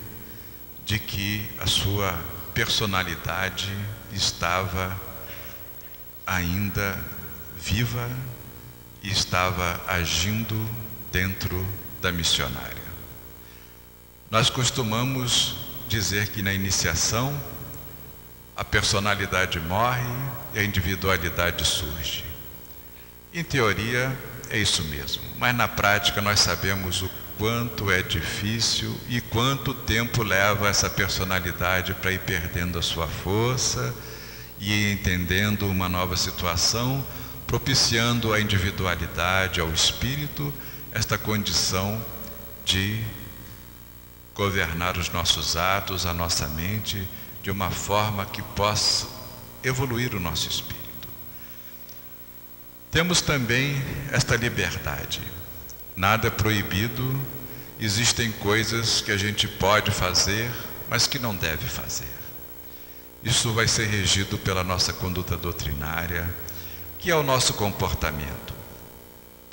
S2: de que a sua personalidade estava ainda viva e estava agindo dentro da missionária. Nós costumamos dizer que na iniciação a personalidade morre e a individualidade surge. Em teoria é isso mesmo, mas na prática nós sabemos o quanto é difícil e quanto tempo leva essa personalidade para ir perdendo a sua força e ir entendendo uma nova situação, propiciando à individualidade, ao espírito, esta condição de governar os nossos atos, a nossa mente, de uma forma que possa evoluir o nosso espírito. Temos também esta liberdade. Nada é proibido, existem coisas que a gente pode fazer, mas que não deve fazer. Isso vai ser regido pela nossa conduta doutrinária, que é o nosso comportamento.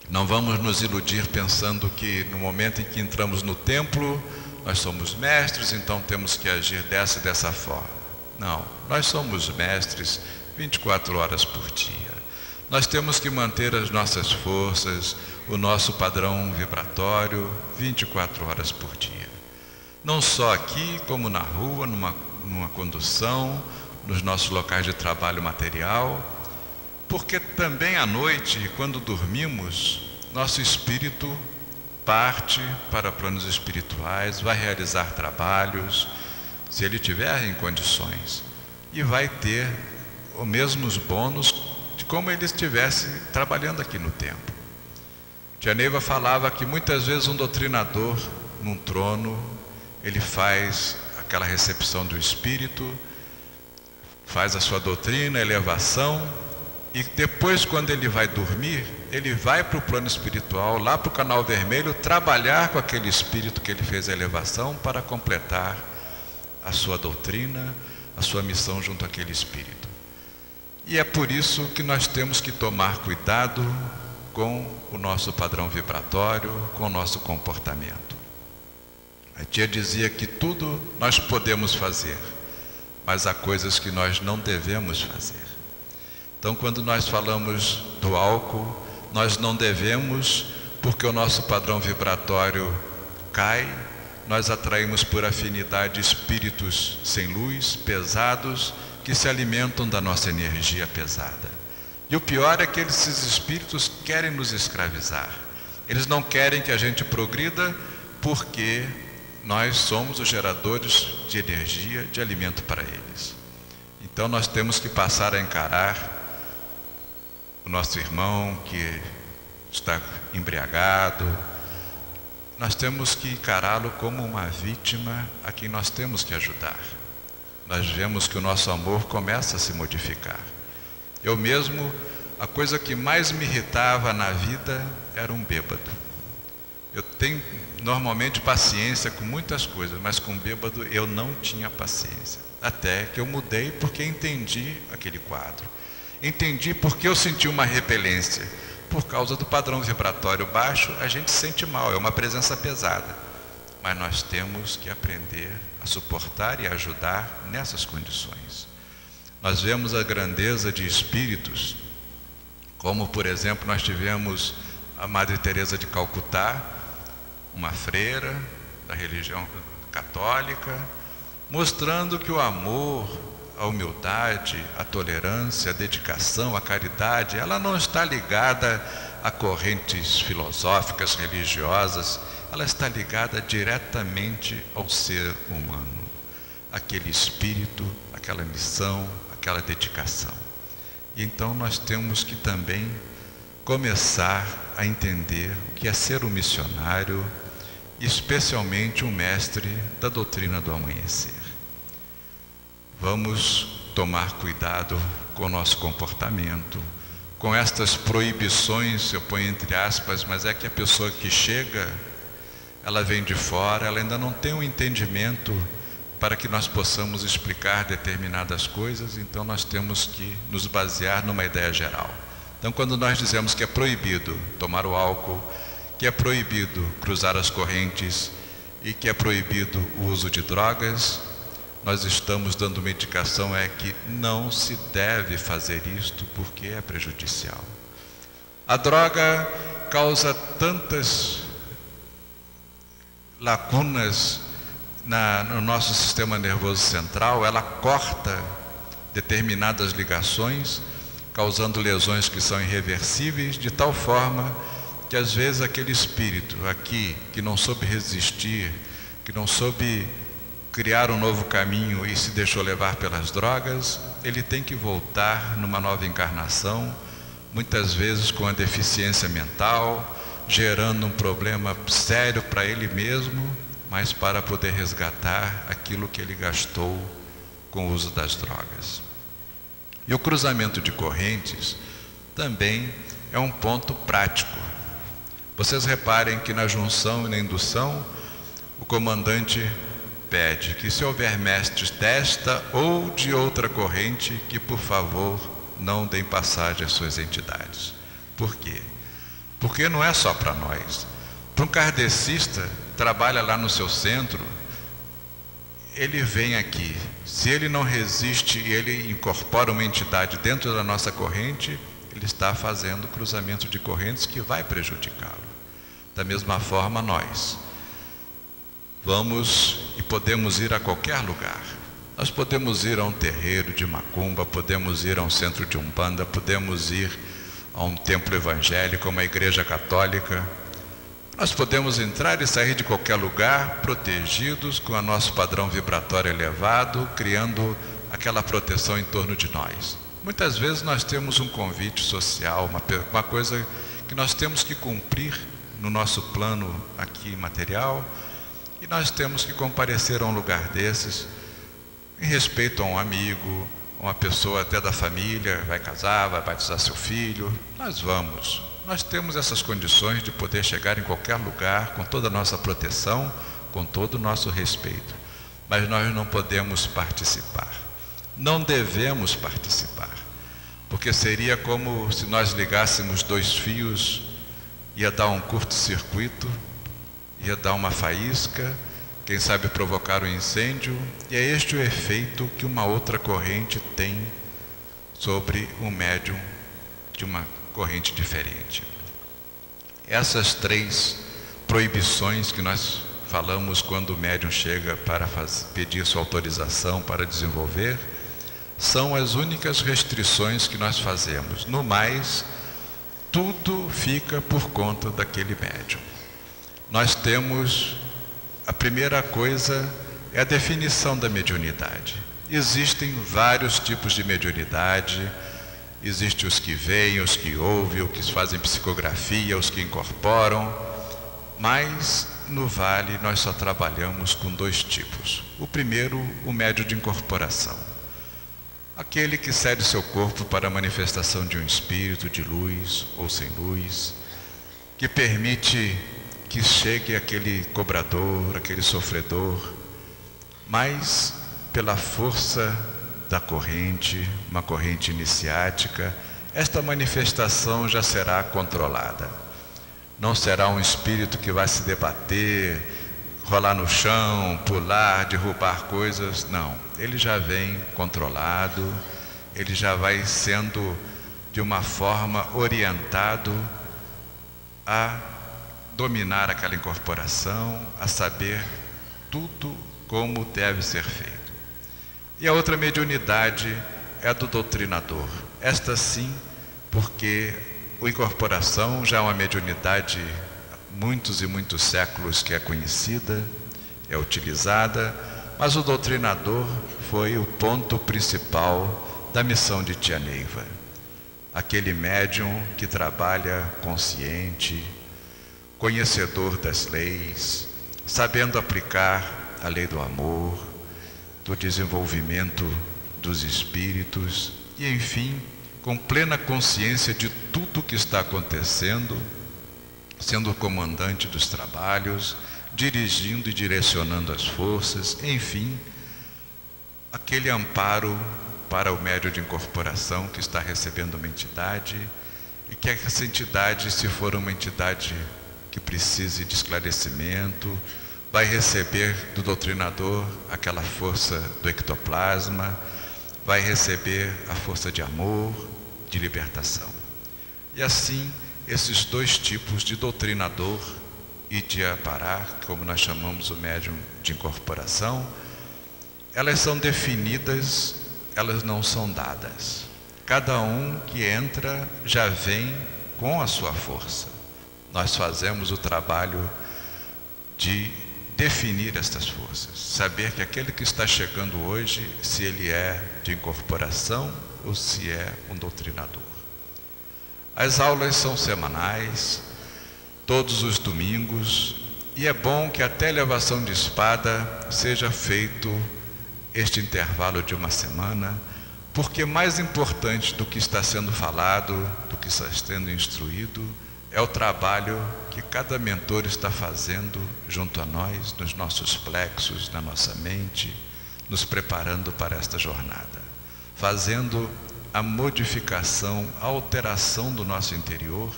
S2: Não vamos nos iludir pensando que no momento em que entramos no templo, nós somos mestres, então temos que agir dessa e dessa forma. Não, nós somos mestres 24 horas por dia. Nós temos que manter as nossas forças, o nosso padrão vibratório 24 horas por dia. Não só aqui, como na rua, numa condução, nos nossos locais de trabalho material, porque também à noite, quando dormimos, nosso espírito parte para planos espirituais, vai realizar trabalhos, se ele tiver em condições, e vai ter os mesmos bônus de como ele estivesse trabalhando aqui no templo. Tia Neiva falava que muitas vezes um doutrinador num trono, ele faz aquela recepção do espírito, faz a sua doutrina, elevação, e depois, quando ele vai dormir, ele vai para o plano espiritual, lá para o canal vermelho, trabalhar com aquele espírito que ele fez a elevação para completar a sua doutrina, a sua missão junto àquele espírito. E é por isso que nós temos que tomar cuidado com o nosso padrão vibratório, com o nosso comportamento. A tia dizia que tudo nós podemos fazer, mas há coisas que nós não devemos fazer. Então, quando nós falamos do álcool, nós não devemos, porque o nosso padrão vibratório cai, nós atraímos por afinidade espíritos sem luz, pesados, que se alimentam da nossa energia pesada. E o pior é que esses espíritos querem nos escravizar. Eles não querem que a gente progrida, porque nós somos os geradores de energia, de alimento para eles. Então nós temos que passar a encarar o nosso irmão que está embriagado, nós temos que encará-lo como uma vítima a quem nós temos que ajudar. Nós vemos que o nosso amor começa a se modificar. Eu mesmo, a coisa que mais me irritava na vida era um bêbado. Eu tenho normalmente paciência com muitas coisas, mas com bêbado eu não tinha paciência. Até que eu mudei porque entendi aquele quadro. Entendi porque eu senti uma repelência. Por causa do padrão vibratório baixo, a gente sente mal, é uma presença pesada. Mas nós temos que aprender a suportar e ajudar nessas condições. Nós vemos a grandeza de espíritos, como por exemplo nós tivemos a Madre Teresa de Calcutá, uma freira da religião católica, mostrando que o amor, a humildade, a tolerância, a dedicação, a caridade, ela não está ligada a correntes filosóficas, religiosas, ela está ligada diretamente ao ser humano, aquele espírito, aquela missão, aquela dedicação. E então nós temos que também começar a entender o que é ser um missionário, especialmente um mestre da doutrina do amanhecer. Vamos tomar cuidado com o nosso comportamento, com estas proibições, eu ponho entre aspas, mas é que a pessoa que chega, ela vem de fora, ela ainda não tem um entendimento para que nós possamos explicar determinadas coisas, então nós temos que nos basear numa ideia geral. Então, quando nós dizemos que é proibido tomar o álcool, que é proibido cruzar as correntes e que é proibido o uso de drogas, nós estamos dando uma indicação que não se deve fazer isto porque é prejudicial. A droga causa tantas lacunas no nosso sistema nervoso central, ela corta determinadas ligações, causando lesões que são irreversíveis, de tal forma que às vezes aquele espírito aqui, que não soube resistir, que não soube criar um novo caminho e se deixou levar pelas drogas, ele tem que voltar numa nova encarnação, muitas vezes com a deficiência mental, gerando um problema sério para ele mesmo, mas para poder resgatar aquilo que ele gastou com o uso das drogas. E o cruzamento de correntes também é um ponto prático. Vocês reparem que na junção e na indução, o comandante pede que, se houver mestres desta ou de outra corrente, que por favor não deem passagem às suas entidades. Por quê? Porque não é só para nós. Para um kardecista, trabalha lá no seu centro, ele vem aqui, se ele não resiste e ele incorpora uma entidade dentro da nossa corrente, ele está fazendo cruzamento de correntes que vai prejudicá-lo. Da mesma forma nós vamos e podemos ir a qualquer lugar. Nós podemos ir a um terreiro de macumba, podemos ir a um centro de umbanda, podemos ir a um templo evangélico, a uma igreja católica. Nós podemos entrar e sair de qualquer lugar protegidos com o nosso padrão vibratório elevado, criando aquela proteção em torno de nós. Muitas vezes nós temos um convite social, uma coisa que nós temos que cumprir no nosso plano aqui material, e nós temos que comparecer a um lugar desses em respeito a um amigo, uma pessoa até da família, vai casar, vai batizar seu filho. Nós vamos. Nós temos essas condições de poder chegar em qualquer lugar com toda a nossa proteção, com todo o nosso respeito. Mas nós não podemos participar. Não devemos participar. Porque seria como se nós ligássemos dois fios, ia dar um curto-circuito, ia dar uma faísca, quem sabe provocar um incêndio, e é este o efeito que uma outra corrente tem sobre um médium de uma corrente diferente. Essas três proibições que nós falamos quando o médium chega para pedir sua autorização para desenvolver, são as únicas restrições que nós fazemos. No mais, tudo fica por conta daquele médium. Nós temos, a primeira coisa é a definição da mediunidade. Existem vários tipos de mediunidade. Existem os que veem, os que ouvem, os que fazem psicografia, os que incorporam, mas no Vale nós só trabalhamos com dois tipos. O primeiro, o médium de incorporação. Aquele que cede seu corpo para a manifestação de um espírito de luz ou sem luz, que permite que chegue aquele cobrador, aquele sofredor, mas pela força da corrente, uma corrente iniciática, esta manifestação já será controlada. Não será um espírito que vai se debater, rolar no chão, pular, derrubar coisas, não. Ele já vem controlado, ele já vai sendo de uma forma orientado a dominar aquela incorporação, a saber tudo como deve ser feito. E a outra mediunidade é a do doutrinador. Esta sim, porque a incorporação já é uma mediunidade muitos e muitos séculos que é conhecida, é utilizada, mas o doutrinador foi o ponto principal da missão de Tia Neiva. Aquele médium que trabalha consciente, conhecedor das leis, sabendo aplicar a lei do amor, do desenvolvimento dos espíritos e, enfim, com plena consciência de tudo o que está acontecendo, sendo o comandante dos trabalhos, dirigindo e direcionando as forças, enfim, aquele amparo para o médium de incorporação que está recebendo uma entidade e que essa entidade, se for uma entidade que precise de esclarecimento, vai receber do doutrinador aquela força do ectoplasma, vai receber a força de amor, de libertação. E assim, esses dois tipos de doutrinador e de aparar, como nós chamamos o médium de incorporação, elas são definidas, elas não são dadas. Cada um que entra já vem com a sua força. Nós fazemos o trabalho de definir estas forças, saber que aquele que está chegando hoje, se ele é de incorporação ou se é um doutrinador. As aulas são semanais, todos os domingos, e é bom que até a elevação de espada seja feito este intervalo de uma semana, porque mais importante do que está sendo falado, do que está sendo instruído, é o trabalho que cada mentor está fazendo junto a nós, nos nossos plexos, na nossa mente, nos preparando para esta jornada, fazendo a modificação, a alteração do nosso interior,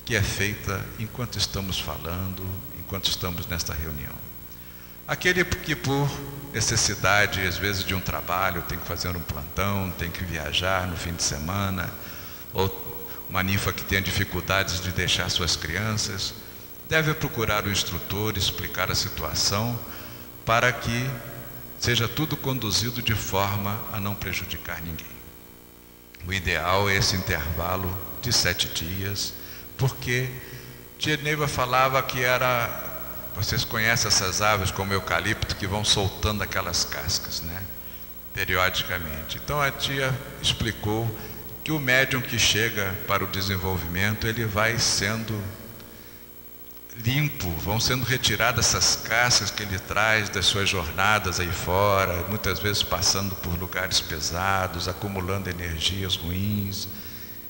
S2: que é feita enquanto estamos falando, enquanto estamos nesta reunião. Aquele que por necessidade, às vezes de um trabalho, tem que fazer um plantão, tem que viajar no fim de semana, ou uma ninfa que tenha dificuldades de deixar suas crianças, deve procurar o instrutor, explicar a situação, para que seja tudo conduzido de forma a não prejudicar ninguém. O ideal é esse intervalo de 7 dias, porque Tia Neiva falava que era, vocês conhecem essas árvores como eucalipto que vão soltando aquelas cascas, né? Periodicamente. Então a tia explicou que o médium que chega para o desenvolvimento, ele vai sendo limpo, vão sendo retiradas essas cascas que ele traz das suas jornadas aí fora, muitas vezes passando por lugares pesados, acumulando energias ruins.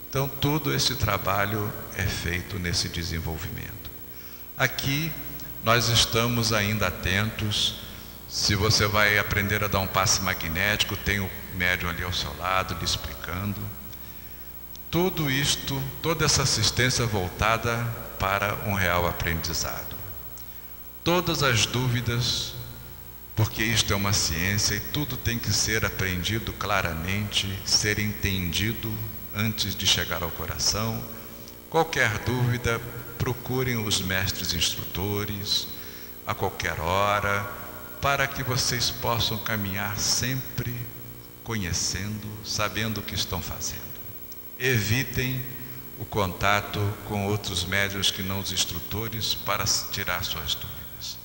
S2: Então todo esse trabalho é feito nesse desenvolvimento. Aqui nós estamos ainda atentos. Se você vai aprender a dar um passe magnético, tem o médium ali ao seu lado lhe explicando. Tudo isto, toda essa assistência voltada para um real aprendizado. Todas as dúvidas, porque isto é uma ciência e tudo tem que ser aprendido claramente, ser entendido antes de chegar ao coração. Qualquer dúvida, procurem os mestres instrutores a qualquer hora, para que vocês possam caminhar sempre conhecendo, sabendo o que estão fazendo. Evitem o contato com outros médiuns que não os instrutores para tirar suas dúvidas.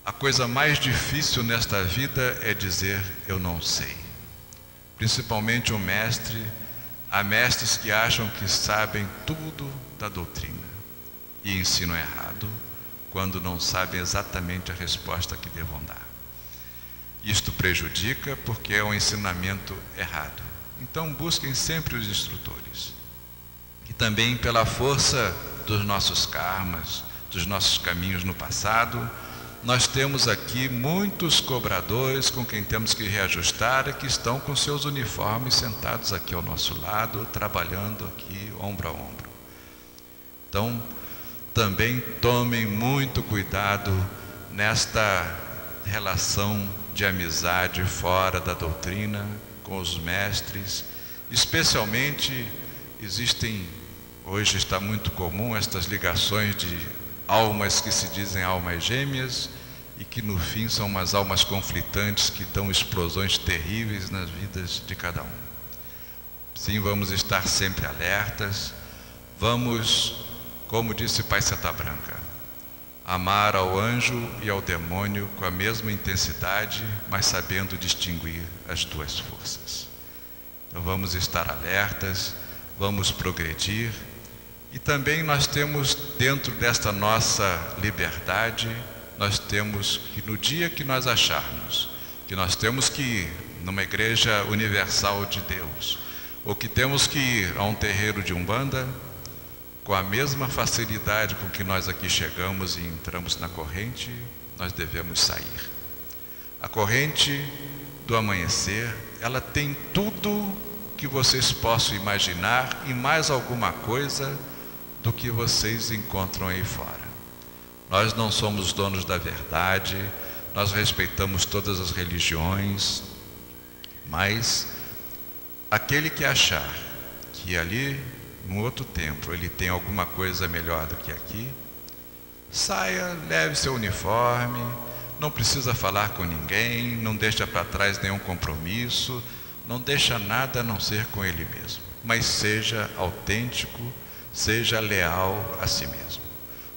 S2: A coisa mais difícil nesta vida é dizer eu não sei. Principalmente um mestre, há mestres que acham que sabem tudo da doutrina e ensinam errado quando não sabem exatamente a resposta que devam dar. Isto prejudica porque é um ensinamento errado. Então busquem sempre os instrutores. E também pela força dos nossos karmas, dos nossos caminhos no passado. Nós temos aqui muitos cobradores com quem temos que reajustar e que estão com seus uniformes sentados aqui ao nosso lado, trabalhando aqui ombro a ombro. Então, também tomem muito cuidado nesta relação de amizade fora da doutrina, com os mestres. Especialmente, hoje está muito comum estas ligações de almas que se dizem almas gêmeas e que no fim são umas almas conflitantes que dão explosões terríveis nas vidas de cada um. Sim, vamos estar sempre alertas, vamos, como disse Pai Seta Branca, amar ao anjo e ao demônio com a mesma intensidade, mas sabendo distinguir as duas forças. Então vamos estar alertas, vamos progredir, e também nós temos, dentro desta nossa liberdade, nós temos que, no dia que nós acharmos que nós temos que ir numa igreja universal de Deus, ou que temos que ir a um terreiro de Umbanda, com a mesma facilidade com que nós aqui chegamos e entramos na corrente, nós devemos sair. A corrente do amanhecer, ela tem tudo que vocês possam imaginar e mais alguma coisa do que vocês encontram aí fora. Nós não somos donos da verdade, nós respeitamos todas as religiões, mas aquele que achar que ali, num outro templo, ele tem alguma coisa melhor do que aqui, saia, leve seu uniforme, não precisa falar com ninguém, não deixa para trás nenhum compromisso, não deixa nada a não ser com ele mesmo, mas seja autêntico, seja leal a si mesmo.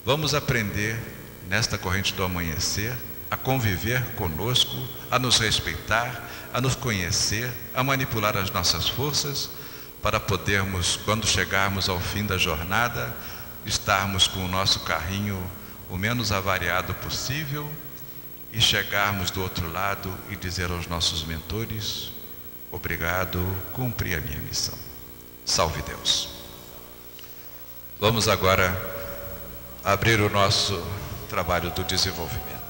S2: Vamos aprender, nesta corrente do amanhecer, a conviver conosco, a nos respeitar, a nos conhecer, a manipular as nossas forças, para podermos, quando chegarmos ao fim da jornada, estarmos com o nosso carrinho o menos avariado possível e chegarmos do outro lado e dizer aos nossos mentores: obrigado, cumpri a minha missão. Salve Deus. Vamos agora abrir o nosso trabalho do desenvolvimento.